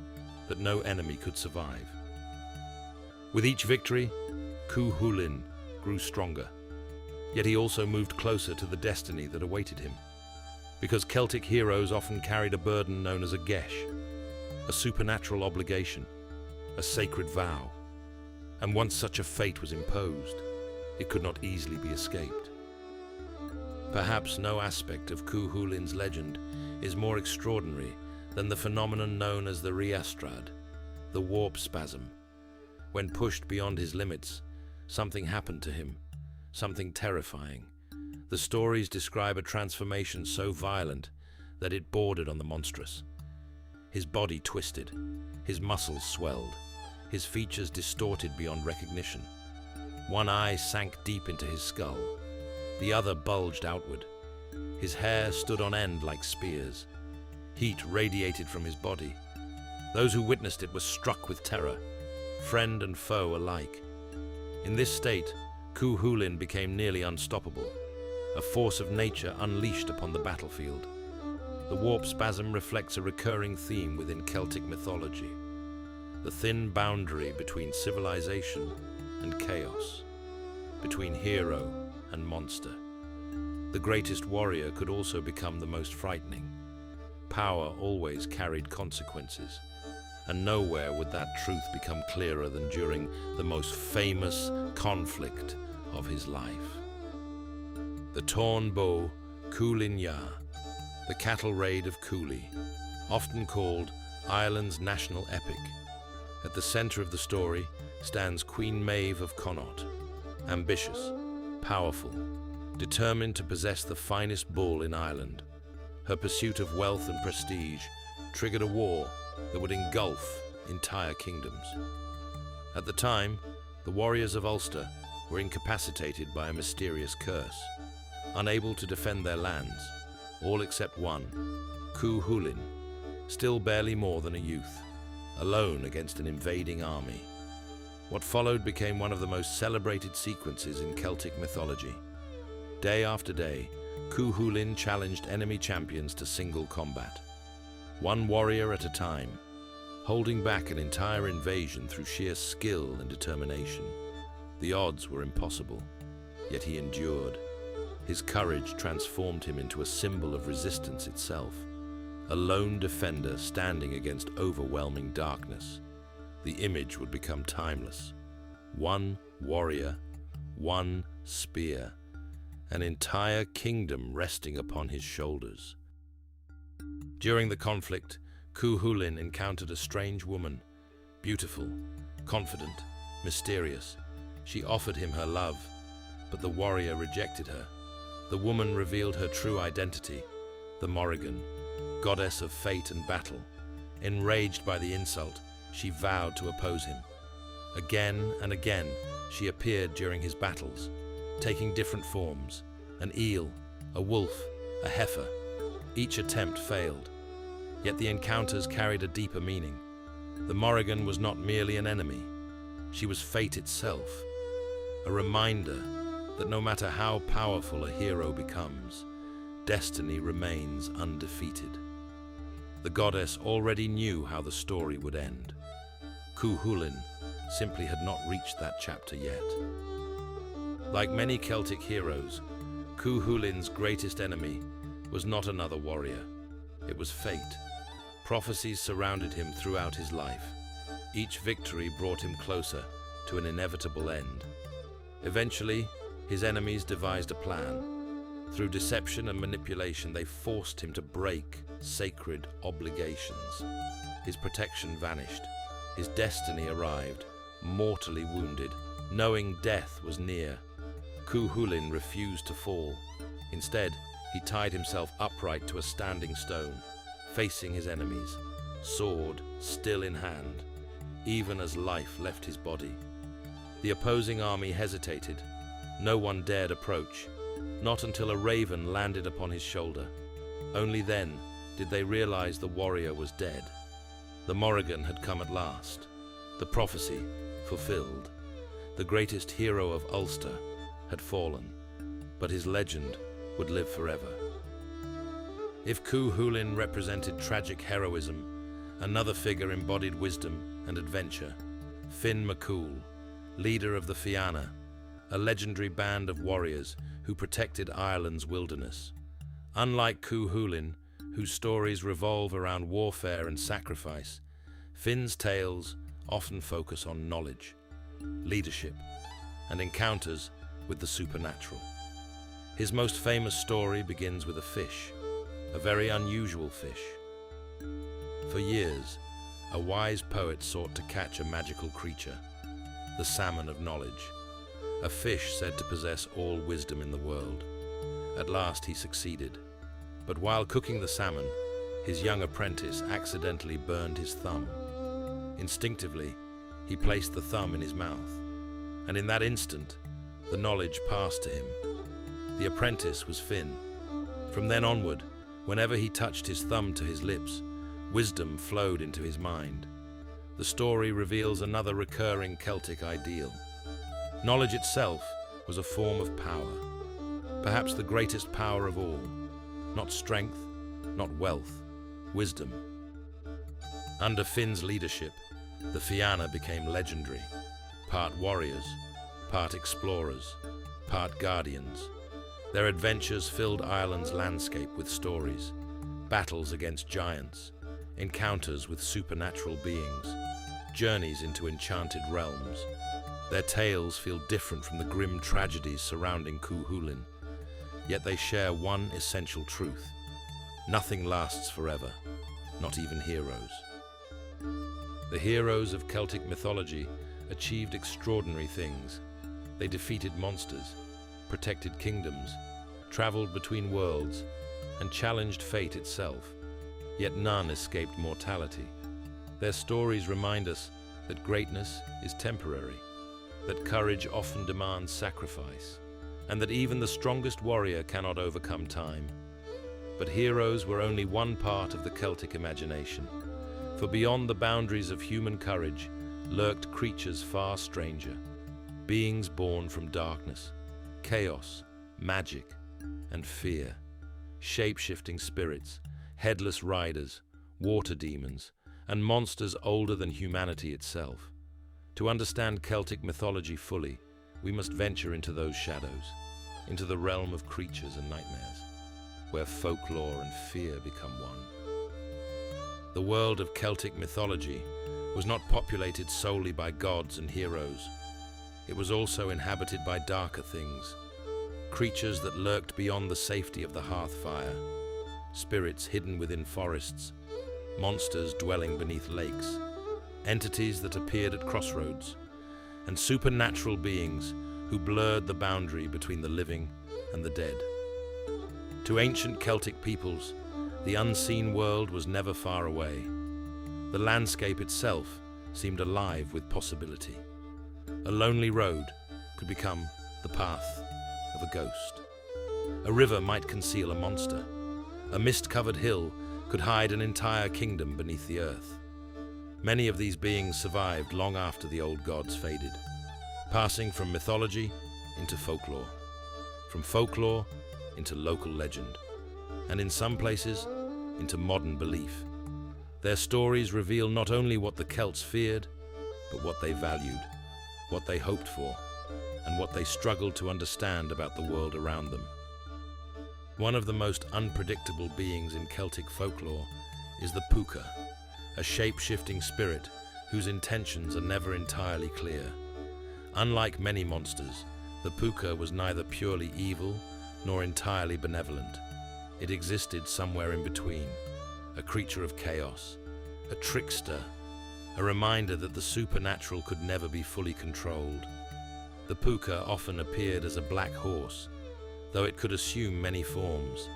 that no enemy could survive. With each victory, Cú Chulainn grew stronger, yet he also moved closer to the destiny that awaited him. Because Celtic heroes often carried a burden known as a geis, a supernatural obligation, a sacred vow. And once such a fate was imposed, it could not easily be escaped. Perhaps no aspect of Cú Chulainn's legend is more extraordinary than the phenomenon known as the Riastrad, the warp spasm. When pushed beyond his limits, something happened to him, something terrifying. The stories describe a transformation so violent that it bordered on the monstrous. His body twisted, his muscles swelled, his features distorted beyond recognition. One eye sank deep into his skull, the other bulged outward. His hair stood on end like spears. Heat radiated from his body. Those who witnessed it were struck with terror, friend and foe alike. In this state, Cú Chulainn became nearly unstoppable, a force of nature unleashed upon the battlefield. The warp spasm reflects a recurring theme within Celtic mythology, the thin boundary between civilization and chaos, between hero and monster. The greatest warrior could also become the most frightening. Power always carried consequences, and nowhere would that truth become clearer than during the most famous conflict of his life. The Torn Bow Chulainn, the cattle raid of Cooley, often called Ireland's national epic. At the center of the story stands Queen Maeve of Connaught, ambitious, powerful, determined to possess the finest bull in Ireland. Her pursuit of wealth and prestige triggered a war that would engulf entire kingdoms. At the time, the warriors of Ulster were incapacitated by a mysterious curse, unable to defend their lands, all except one, Cú Chulainn, still barely more than a youth, alone against an invading army. What followed became one of the most celebrated sequences in Celtic mythology. Day after day, Cú Chulainn challenged enemy champions to single combat, one warrior at a time, holding back an entire invasion through sheer skill and determination. The odds were impossible, yet he endured. His courage transformed him into a symbol of resistance itself, a lone defender standing against overwhelming darkness. The image would become timeless. One warrior, one spear, an entire kingdom resting upon his shoulders. During the conflict, Cú Chulainn encountered a strange woman, beautiful, confident, mysterious. She offered him her love, but the warrior rejected her. The woman revealed her true identity, the Morrigan, goddess of fate and battle. Enraged by the insult, she vowed to oppose him. Again and again, she appeared during his battles, taking different forms, an eel, a wolf, a heifer. Each attempt failed, yet the encounters carried a deeper meaning. The Morrigan was not merely an enemy, she was fate itself, a reminder that no matter how powerful a hero becomes, destiny remains undefeated. The goddess already knew how the story would end. Cú Chulainn simply had not reached that chapter yet. Like many Celtic heroes, Cú Chulainn's greatest enemy was not another warrior. It was fate. Prophecies surrounded him throughout his life. Each victory brought him closer to an inevitable end. Eventually, his enemies devised a plan. Through deception and manipulation, they forced him to break sacred obligations. His protection vanished. His destiny arrived, mortally wounded. Knowing death was near, Cú Chulainn refused to fall. Instead, he tied himself upright to a standing stone, facing his enemies, sword still in hand, even as life left his body. The opposing army hesitated. No one dared approach, not until a raven landed upon his shoulder. Only then did they realize the warrior was dead. The Morrigan had come at last, the prophecy fulfilled. The greatest hero of Ulster had fallen, but his legend would live forever. If Cú Chulainn represented tragic heroism, another figure embodied wisdom and adventure. Fionn McCool, leader of the Fianna, a legendary band of warriors who protected Ireland's wilderness. Unlike Cú Chulainn, whose stories revolve around warfare and sacrifice, Finn's tales often focus on knowledge, leadership, and encounters with the supernatural. His most famous story begins with a fish, a very unusual fish. For years, a wise poet sought to catch a magical creature, the salmon of knowledge, a fish said to possess all wisdom in the world. At last he succeeded, but while cooking the salmon, his young apprentice accidentally burned his thumb. Instinctively, he placed the thumb in his mouth, and in that instant, the knowledge passed to him. The apprentice was Fionn. From then onward, whenever he touched his thumb to his lips, wisdom flowed into his mind. The story reveals another recurring Celtic ideal. Knowledge itself was a form of power, perhaps the greatest power of all. Not strength, not wealth, wisdom. Under Finn's leadership, the Fianna became legendary, part warriors, part explorers, part guardians. Their adventures filled Ireland's landscape with stories, battles against giants, encounters with supernatural beings, journeys into enchanted realms. Their tales feel different from the grim tragedies surrounding Cú Chulainn, yet they share one essential truth. Nothing lasts forever, not even heroes. The heroes of Celtic mythology achieved extraordinary things. They defeated monsters, protected kingdoms, traveled between worlds, and challenged fate itself. Yet none escaped mortality. Their stories remind us that greatness is temporary, that courage often demands sacrifice, and that even the strongest warrior cannot overcome time. But heroes were only one part of the Celtic imagination, for beyond the boundaries of human courage lurked creatures far stranger, beings born from darkness, chaos, magic, and fear, shape-shifting spirits, headless riders, water demons, and monsters older than humanity itself. To understand Celtic mythology fully, we must venture into those shadows, into the realm of creatures and nightmares, where folklore and fear become one. The world of Celtic mythology was not populated solely by gods and heroes. It was also inhabited by darker things, creatures that lurked beyond the safety of the hearth fire, spirits hidden within forests, monsters dwelling beneath lakes, entities that appeared at crossroads, and supernatural beings who blurred the boundary between the living and the dead. To ancient Celtic peoples, the unseen world was never far away. The landscape itself seemed alive with possibility. A lonely road could become the path of a ghost. A river might conceal a monster. A mist-covered hill could hide an entire kingdom beneath the earth. Many of these beings survived long after the old gods faded, passing from mythology into folklore, from folklore into local legend, and in some places into modern belief. Their stories reveal not only what the Celts feared, but what they valued, what they hoped for, and what they struggled to understand about the world around them. One of the most unpredictable beings in Celtic folklore is the Púca, a shape-shifting spirit whose intentions are never entirely clear. Unlike many monsters, the Púca was neither purely evil nor entirely benevolent. It existed somewhere in between, a creature of chaos, a trickster, a reminder that the supernatural could never be fully controlled. The Púca often appeared as a black horse, though it could assume many forms: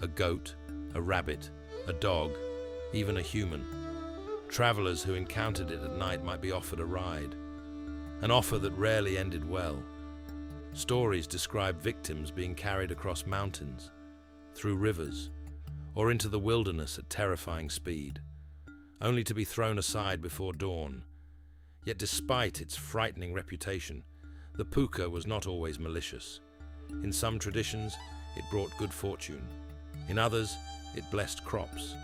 a goat, a rabbit, a dog, even a human. Travelers who encountered it at night might be offered a ride, an offer that rarely ended well. Stories describe victims being carried across mountains, through rivers, or into the wilderness at terrifying speed, only to be thrown aside before dawn. Yet despite its frightening reputation, the Púca was not always malicious. In some traditions, it brought good fortune. In others, it blessed crops.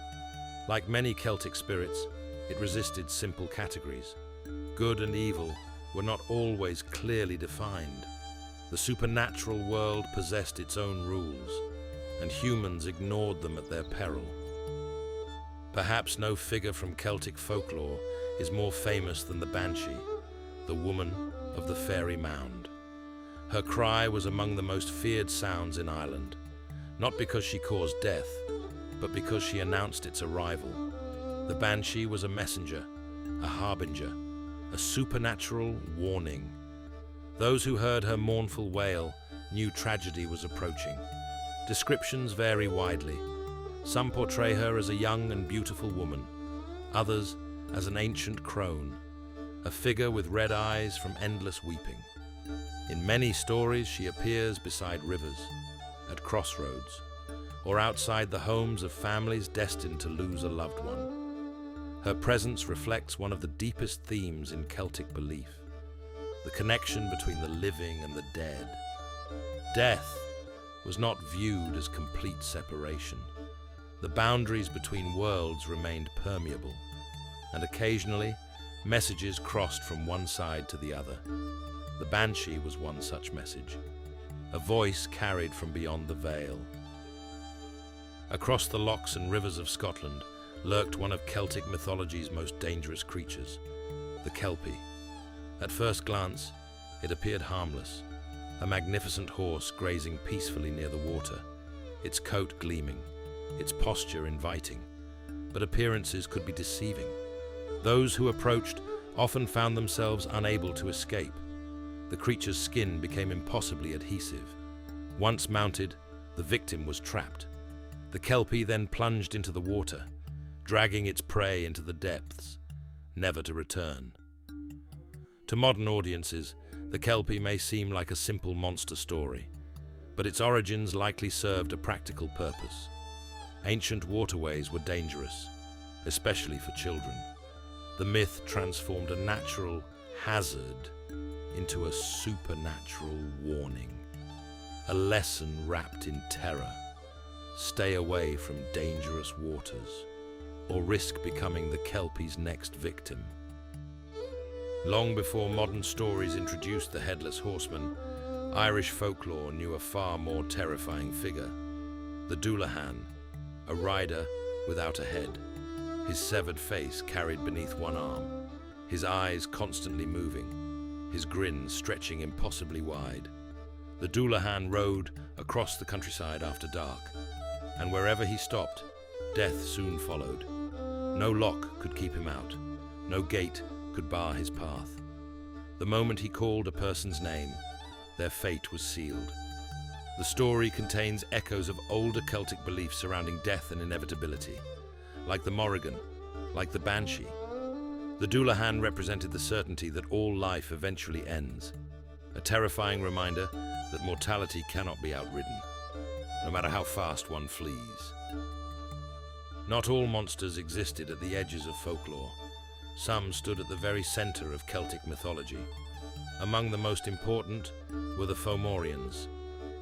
Like many Celtic spirits, it resisted simple categories. Good and evil were not always clearly defined. The supernatural world possessed its own rules, and humans ignored them at their peril. Perhaps no figure from Celtic folklore is more famous than the Banshee, the woman of the fairy mound. Her cry was among the most feared sounds in Ireland, not because she caused death, but because she announced its arrival. The Banshee was a messenger, a harbinger, a supernatural warning. Those who heard her mournful wail knew tragedy was approaching. Descriptions vary widely. Some portray her as a young and beautiful woman, others as an ancient crone, a figure with red eyes from endless weeping. In many stories, she appears beside rivers, at crossroads, or outside the homes of families destined to lose a loved one. Her presence reflects one of the deepest themes in Celtic belief: the connection between the living and the dead. Death was not viewed as complete separation. The boundaries between worlds remained permeable, and occasionally messages crossed from one side to the other. The Banshee was one such message, a voice carried from beyond the veil. Across the lochs and rivers of Scotland lurked one of Celtic mythology's most dangerous creatures, the Kelpie. At first glance, it appeared harmless, a magnificent horse grazing peacefully near the water, its coat gleaming, its posture inviting. But appearances could be deceiving. Those who approached often found themselves unable to escape. The creature's skin became impossibly adhesive. Once mounted, the victim was trapped. The Kelpie then plunged into the water, dragging its prey into the depths, never to return. To modern audiences, the Kelpie may seem like a simple monster story, but its origins likely served a practical purpose. Ancient waterways were dangerous, especially for children. The myth transformed a natural hazard into a supernatural warning, a lesson wrapped in terror. Stay away from dangerous waters, or risk becoming the Kelpie's next victim. Long before modern stories introduced the Headless Horseman, Irish folklore knew a far more terrifying figure, the Dullahan, a rider without a head, his severed face carried beneath one arm, his eyes constantly moving, his grin stretching impossibly wide. The Dullahan rode across the countryside after dark, and wherever he stopped, death soon followed. No lock could keep him out, no gate could bar his path. The moment he called a person's name, their fate was sealed. The story contains echoes of older Celtic beliefs surrounding death and inevitability, like the Morrigan, like the Banshee. The Dullahan represented the certainty that all life eventually ends, a terrifying reminder that mortality cannot be outridden, no matter how fast one flees. Not all monsters existed at the edges of folklore. Some stood at the very center of Celtic mythology. Among the most important were the Fomorians,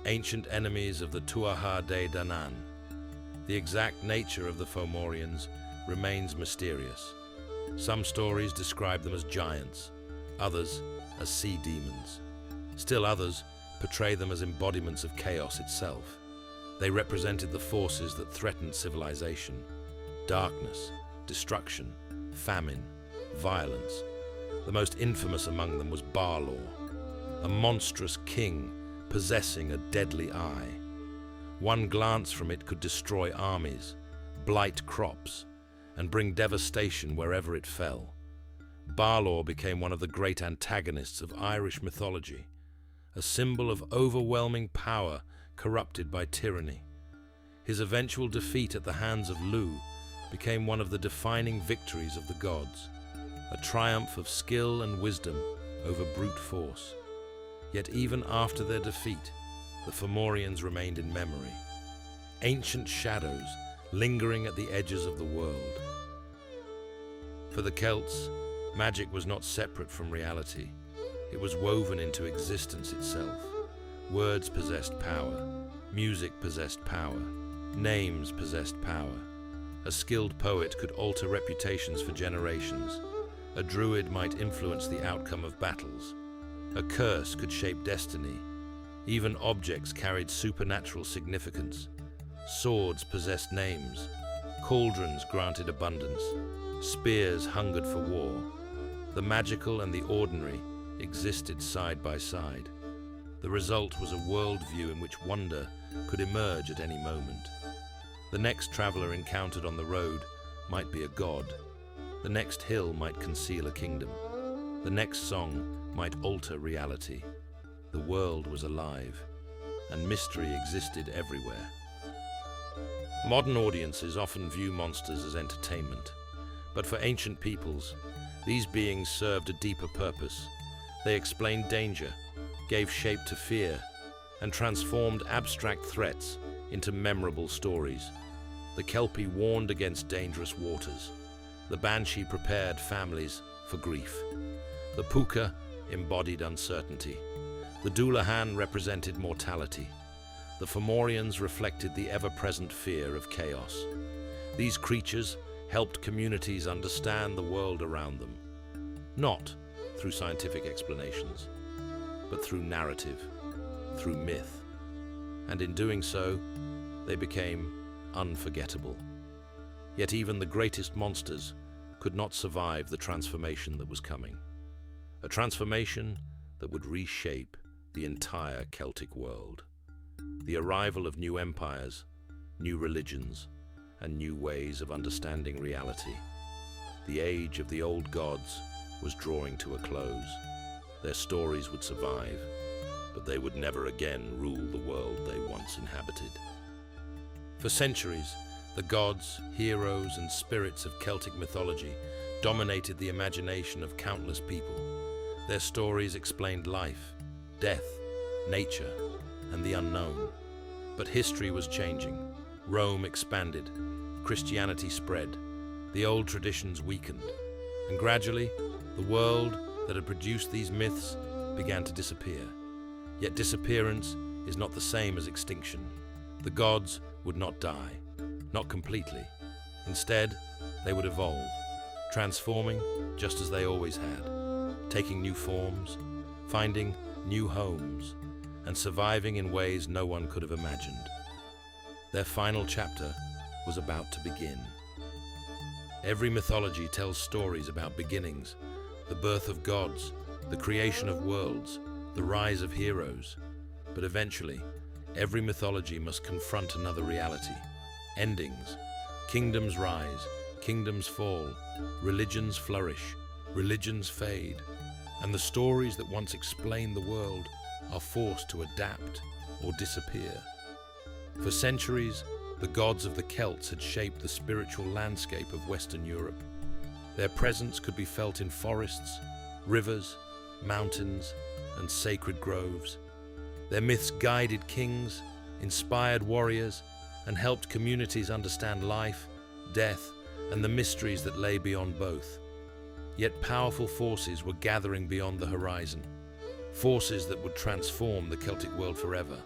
ancient enemies of the Tuatha de Danann. The exact nature of the Fomorians remains mysterious. Some stories describe them as giants, others as sea demons. Still others portray them as embodiments of chaos itself. They represented the forces that threatened civilization: darkness, destruction, famine, violence. The most infamous among them was Barlaw, a monstrous king possessing a deadly eye. One glance from it could destroy armies, blight crops, and bring devastation wherever it fell. Barlaw became one of the great antagonists of Irish mythology, a symbol of overwhelming power corrupted by tyranny. His eventual defeat at the hands of Lugh became one of the defining victories of the gods, a triumph of skill and wisdom over brute force. Yet even after their defeat, the Fomorians remained in memory, ancient shadows lingering at the edges of the world. For the Celts, magic was not separate from reality. It was woven into existence itself. Words possessed power, music possessed power, names possessed power. A skilled poet could alter reputations for generations. A druid might influence the outcome of battles. A curse could shape destiny. Even objects carried supernatural significance. Swords possessed names. Cauldrons granted abundance. Spears hungered for war. The magical and the ordinary existed side by side. The result was a worldview in which wonder could emerge at any moment. The next traveler encountered on the road might be a god. The next hill might conceal a kingdom. The next song might alter reality. The world was alive, and mystery existed everywhere. Modern audiences often view monsters as entertainment, but for ancient peoples, these beings served a deeper purpose. They explained danger, gave shape to fear, and transformed abstract threats into memorable stories. The Kelpie warned against dangerous waters. The Banshee prepared families for grief. The Púca embodied uncertainty. The Dullahan represented mortality. The Fomorians reflected the ever-present fear of chaos. These creatures helped communities understand the world around them, not through scientific explanations, but through narrative, through myth. And in doing so, they became unforgettable. Yet even the greatest monsters could not survive the transformation that was coming. A transformation that would reshape the entire Celtic world. The arrival of new empires, new religions, and new ways of understanding reality. the age of the old gods was drawing to a close. Their stories would survive, but they would never again rule the world they once inhabited. For centuries, the gods, heroes, and spirits of Celtic mythology dominated the imagination of countless people. Their stories explained life, death, nature, and the unknown. But history was changing. Rome expanded, Christianity spread, the old traditions weakened, and gradually, the world that had produced these myths began to disappear. Yet disappearance is not the same as extinction. The gods would not die, not completely. Instead, they would evolve, transforming just as they always had, taking new forms, finding new homes, and surviving in ways no one could have imagined. Their final chapter was about to begin. Every mythology tells stories about beginnings, the birth of gods, the creation of worlds, the rise of heroes. But eventually, every mythology must confront another reality. Endings. Kingdoms rise, kingdoms fall, religions flourish, religions fade, and the stories that once explained the world are forced to adapt or disappear. For centuries, the gods of the Celts had shaped the spiritual landscape of Western Europe. Their presence could be felt in forests, rivers, mountains, and sacred groves. Their myths guided kings, inspired warriors, and helped communities understand life, death, and the mysteries that lay beyond both. Yet powerful forces were gathering beyond the horizon, forces that would transform the Celtic world forever.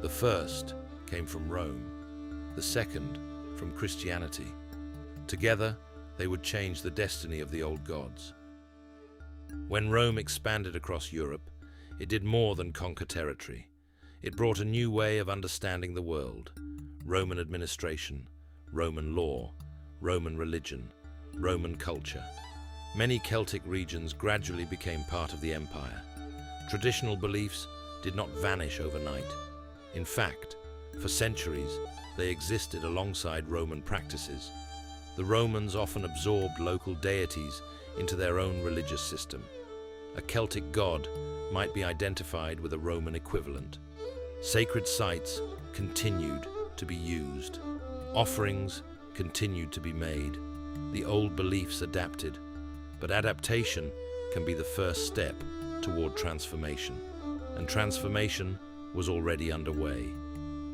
The first came from Rome, the second from Christianity. Together, they would change the destiny of the old gods. When Rome expanded across Europe, it did more than conquer territory. It brought a new way of understanding the world: Roman administration, Roman law, Roman religion, Roman culture. Many Celtic regions gradually became part of the empire. Traditional beliefs did not vanish overnight. In fact, for centuries, they existed alongside Roman practices. The Romans often absorbed local deities into their own religious system. A Celtic god might be identified with a Roman equivalent. Sacred sites continued to be used. Offerings continued to be made. The old beliefs adapted. But adaptation can be the first step toward transformation. And transformation was already underway.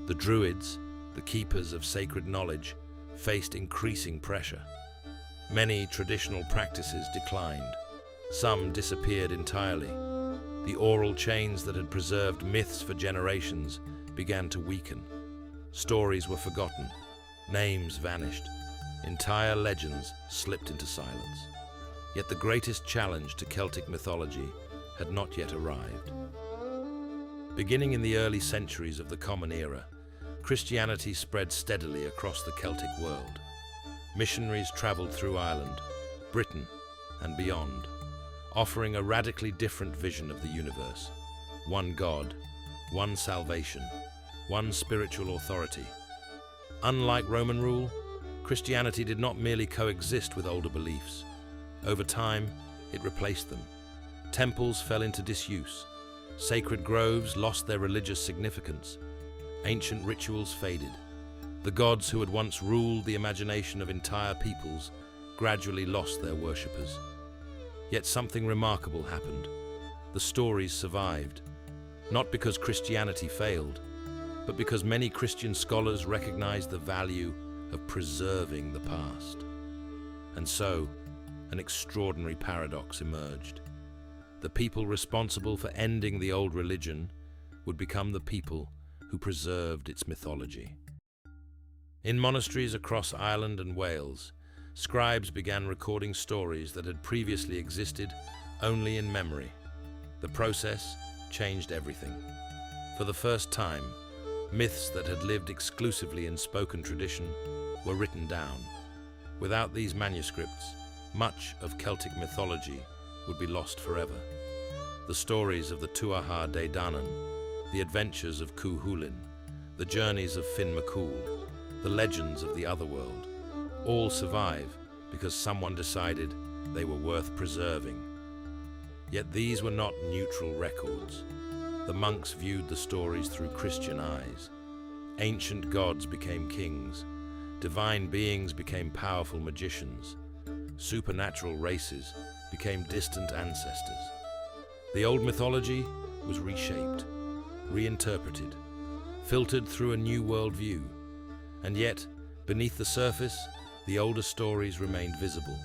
The Druids, the keepers of sacred knowledge, faced increasing pressure. Many traditional practices declined. Some disappeared entirely. The oral chains that had preserved myths for generations began to weaken. Stories were forgotten. Names vanished. Entire legends slipped into silence. Yet the greatest challenge to Celtic mythology had not yet arrived. Beginning in the early centuries of the Common Era, Christianity spread steadily across the Celtic world. Missionaries traveled through Ireland, Britain, and beyond, offering a radically different vision of the universe. One God, one salvation, one spiritual authority. Unlike Roman rule, Christianity did not merely coexist with older beliefs. Over time, it replaced them. Temples fell into disuse. Sacred groves lost their religious significance. Ancient rituals faded. The gods who had once ruled the imagination of entire peoples gradually lost their worshippers. Yet something remarkable happened. The stories survived, not because Christianity failed, but because many Christian scholars recognized the value of preserving the past. And so, an extraordinary paradox emerged. The people responsible for ending the old religion would become the people who preserved its mythology. In monasteries across Ireland and Wales, scribes began recording stories that had previously existed only in memory. The process changed everything. For the first time, myths that had lived exclusively in spoken tradition were written down. Without these manuscripts, much of Celtic mythology would be lost forever. The stories of the Tuatha de Danann, the adventures of Cú Chulainn, the journeys of Fionn, the legends of the Otherworld, all survive because someone decided they were worth preserving. Yet these were not neutral records. The monks viewed the stories through Christian eyes. Ancient gods became kings. Divine beings became powerful magicians. Supernatural races became distant ancestors. The old mythology was reshaped, reinterpreted, filtered through a new worldview. And yet, beneath the surface, the older stories remained visible,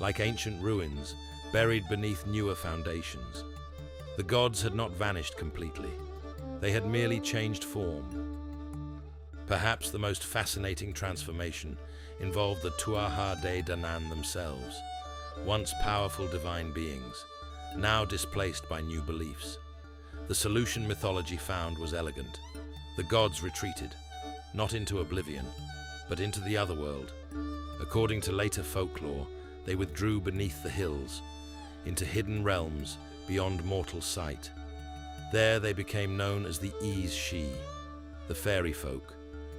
like ancient ruins buried beneath newer foundations. The gods had not vanished completely. They had merely changed form. Perhaps the most fascinating transformation involved the Tuatha de Danann themselves, once powerful divine beings, now displaced by new beliefs. The solution mythology found was elegant. The gods retreated, not into oblivion, but into the Otherworld. According to later folklore, they withdrew beneath the hills, into hidden realms beyond mortal sight. There they became known as the She, the fairy folk,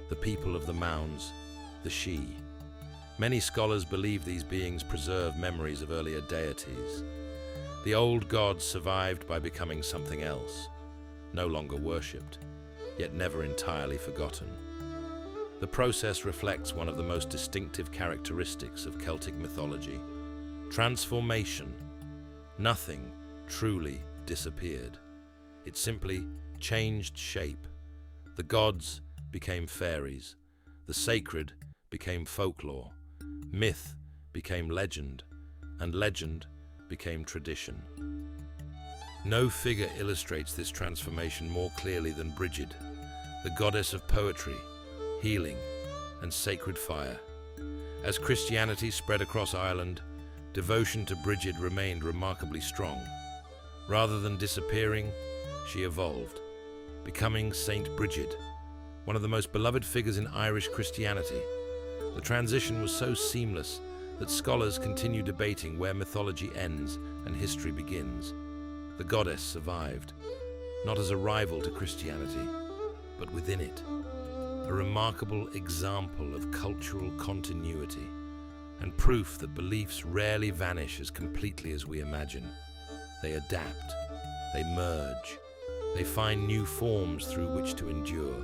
the people of the mounds, the She. Many scholars believe these beings preserve memories of earlier deities. The old gods survived by becoming something else, no longer worshipped, yet never entirely forgotten. The process reflects one of the most distinctive characteristics of Celtic mythology: transformation. Nothing truly disappeared. It simply changed shape. The gods became fairies. The sacred became folklore. Myth became legend. And legend became tradition. No figure illustrates this transformation more clearly than Brigid, the goddess of poetry, healing, and sacred fire. As Christianity spread across Ireland, devotion to Brigid remained remarkably strong. Rather than disappearing, she evolved, becoming Saint Brigid, one of the most beloved figures in Irish Christianity. The transition was so seamless that scholars continue debating where mythology ends and history begins. The goddess survived, not as a rival to Christianity, but within it, a remarkable example of cultural continuity and proof that beliefs rarely vanish as completely as we imagine. They adapt, they merge, they find new forms through which to endure.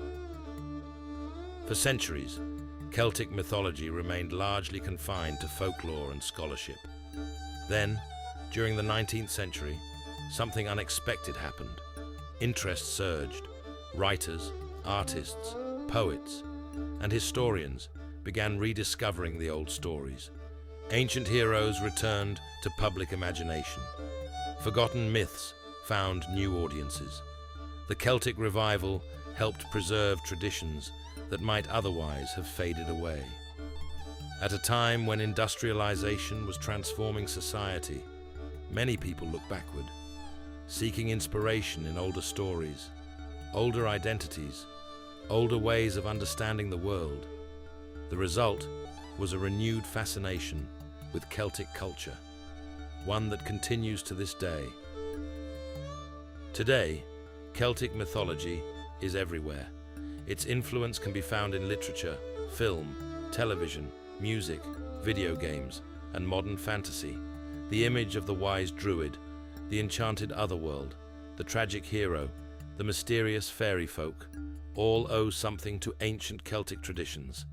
For centuries, Celtic mythology remained largely confined to folklore and scholarship. Then, during the 19th century, something unexpected happened. Interest surged. Writers, artists, poets, and historians began rediscovering the old stories. Ancient heroes returned to public imagination. Forgotten myths found new audiences. The Celtic revival helped preserve traditions that might otherwise have faded away. At a time when industrialization was transforming society, many people look backward, seeking inspiration in older stories, older identities, older ways of understanding the world. The result was a renewed fascination with Celtic culture, one that continues to this day. Today, Celtic mythology is everywhere. Its influence can be found in literature, film, television, music, video games, and modern fantasy. The image of the wise Druid, the enchanted Otherworld, the tragic hero, the mysterious fairy folk, all owe something to ancient Celtic traditions.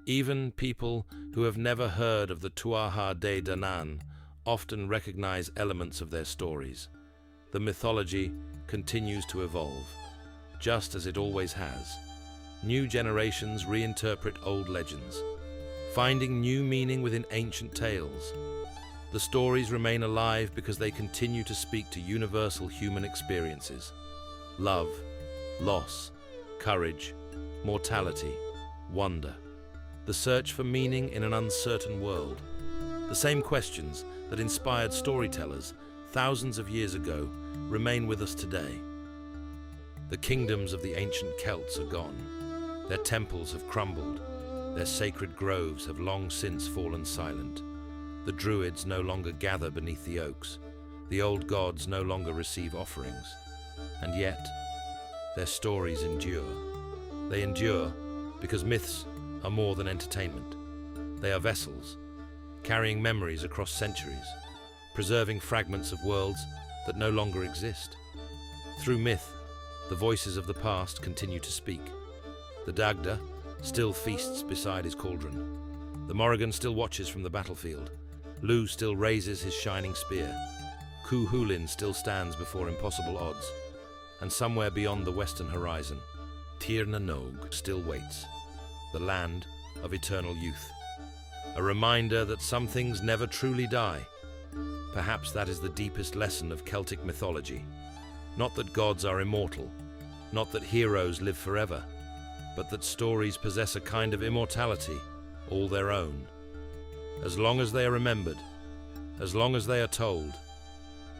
Even people who have never heard of the Tuatha de Danann often recognize elements of their stories. The mythology continues to evolve, just as it always has. New generations reinterpret old legends, finding new meaning within ancient tales. The stories remain alive because they continue to speak to universal human experiences: love, loss, courage, mortality, wonder. The search for meaning in an uncertain world. The same questions that inspired storytellers thousands of years ago remain with us today. The kingdoms of the ancient Celts are gone. Their temples have crumbled. Their sacred groves have long since fallen silent. The Druids no longer gather beneath the oaks. The old gods no longer receive offerings. And yet, their stories endure. They endure because myths are more than entertainment. They are vessels, carrying memories across centuries, preserving fragments of worlds that no longer exist. Through myth, the voices of the past continue to speak. The Dagda still feasts beside his cauldron. The Morrigan still watches from the battlefield. Lugh still raises his shining spear. Cú Chulainn still stands before impossible odds. And somewhere beyond the western horizon, Tír na nÓg still waits, the land of eternal youth. A reminder that some things never truly die. Perhaps that is the deepest lesson of Celtic mythology. Not that gods are immortal, not that heroes live forever, but that stories possess a kind of immortality, all their own. As long as they are remembered, as long as they are told,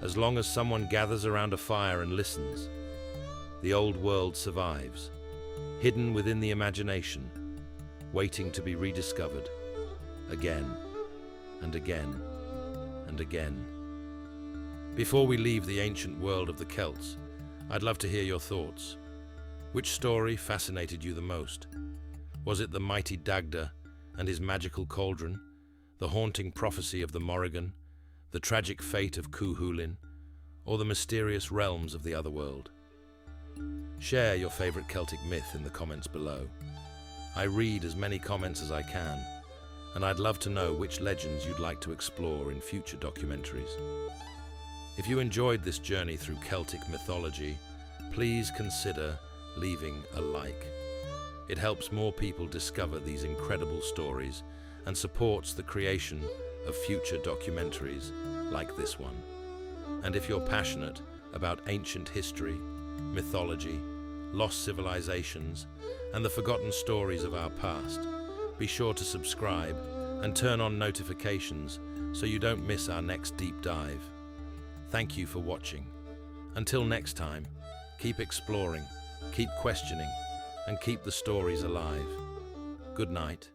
as long as someone gathers around a fire and listens, the old world survives, hidden within the imagination, waiting to be rediscovered, again and again and again. Before we leave the ancient world of the Celts, I'd love to hear your thoughts. Which story fascinated you the most? Was it the mighty Dagda and his magical cauldron, the haunting prophecy of the Morrigan, the tragic fate of Cú Chulainn, or the mysterious realms of the Otherworld? Share your favorite Celtic myth in the comments below. I read as many comments as I can, and I'd love to know which legends you'd like to explore in future documentaries. If you enjoyed this journey through Celtic mythology, please consider leaving a like. It helps more people discover these incredible stories and supports the creation of future documentaries like this one. And if you're passionate about ancient history, mythology, lost civilizations, and the forgotten stories of our past, be sure to subscribe and turn on notifications so you don't miss our next deep dive. Thank you for watching. Until next time, keep exploring, keep questioning, and keep the stories alive. Good night.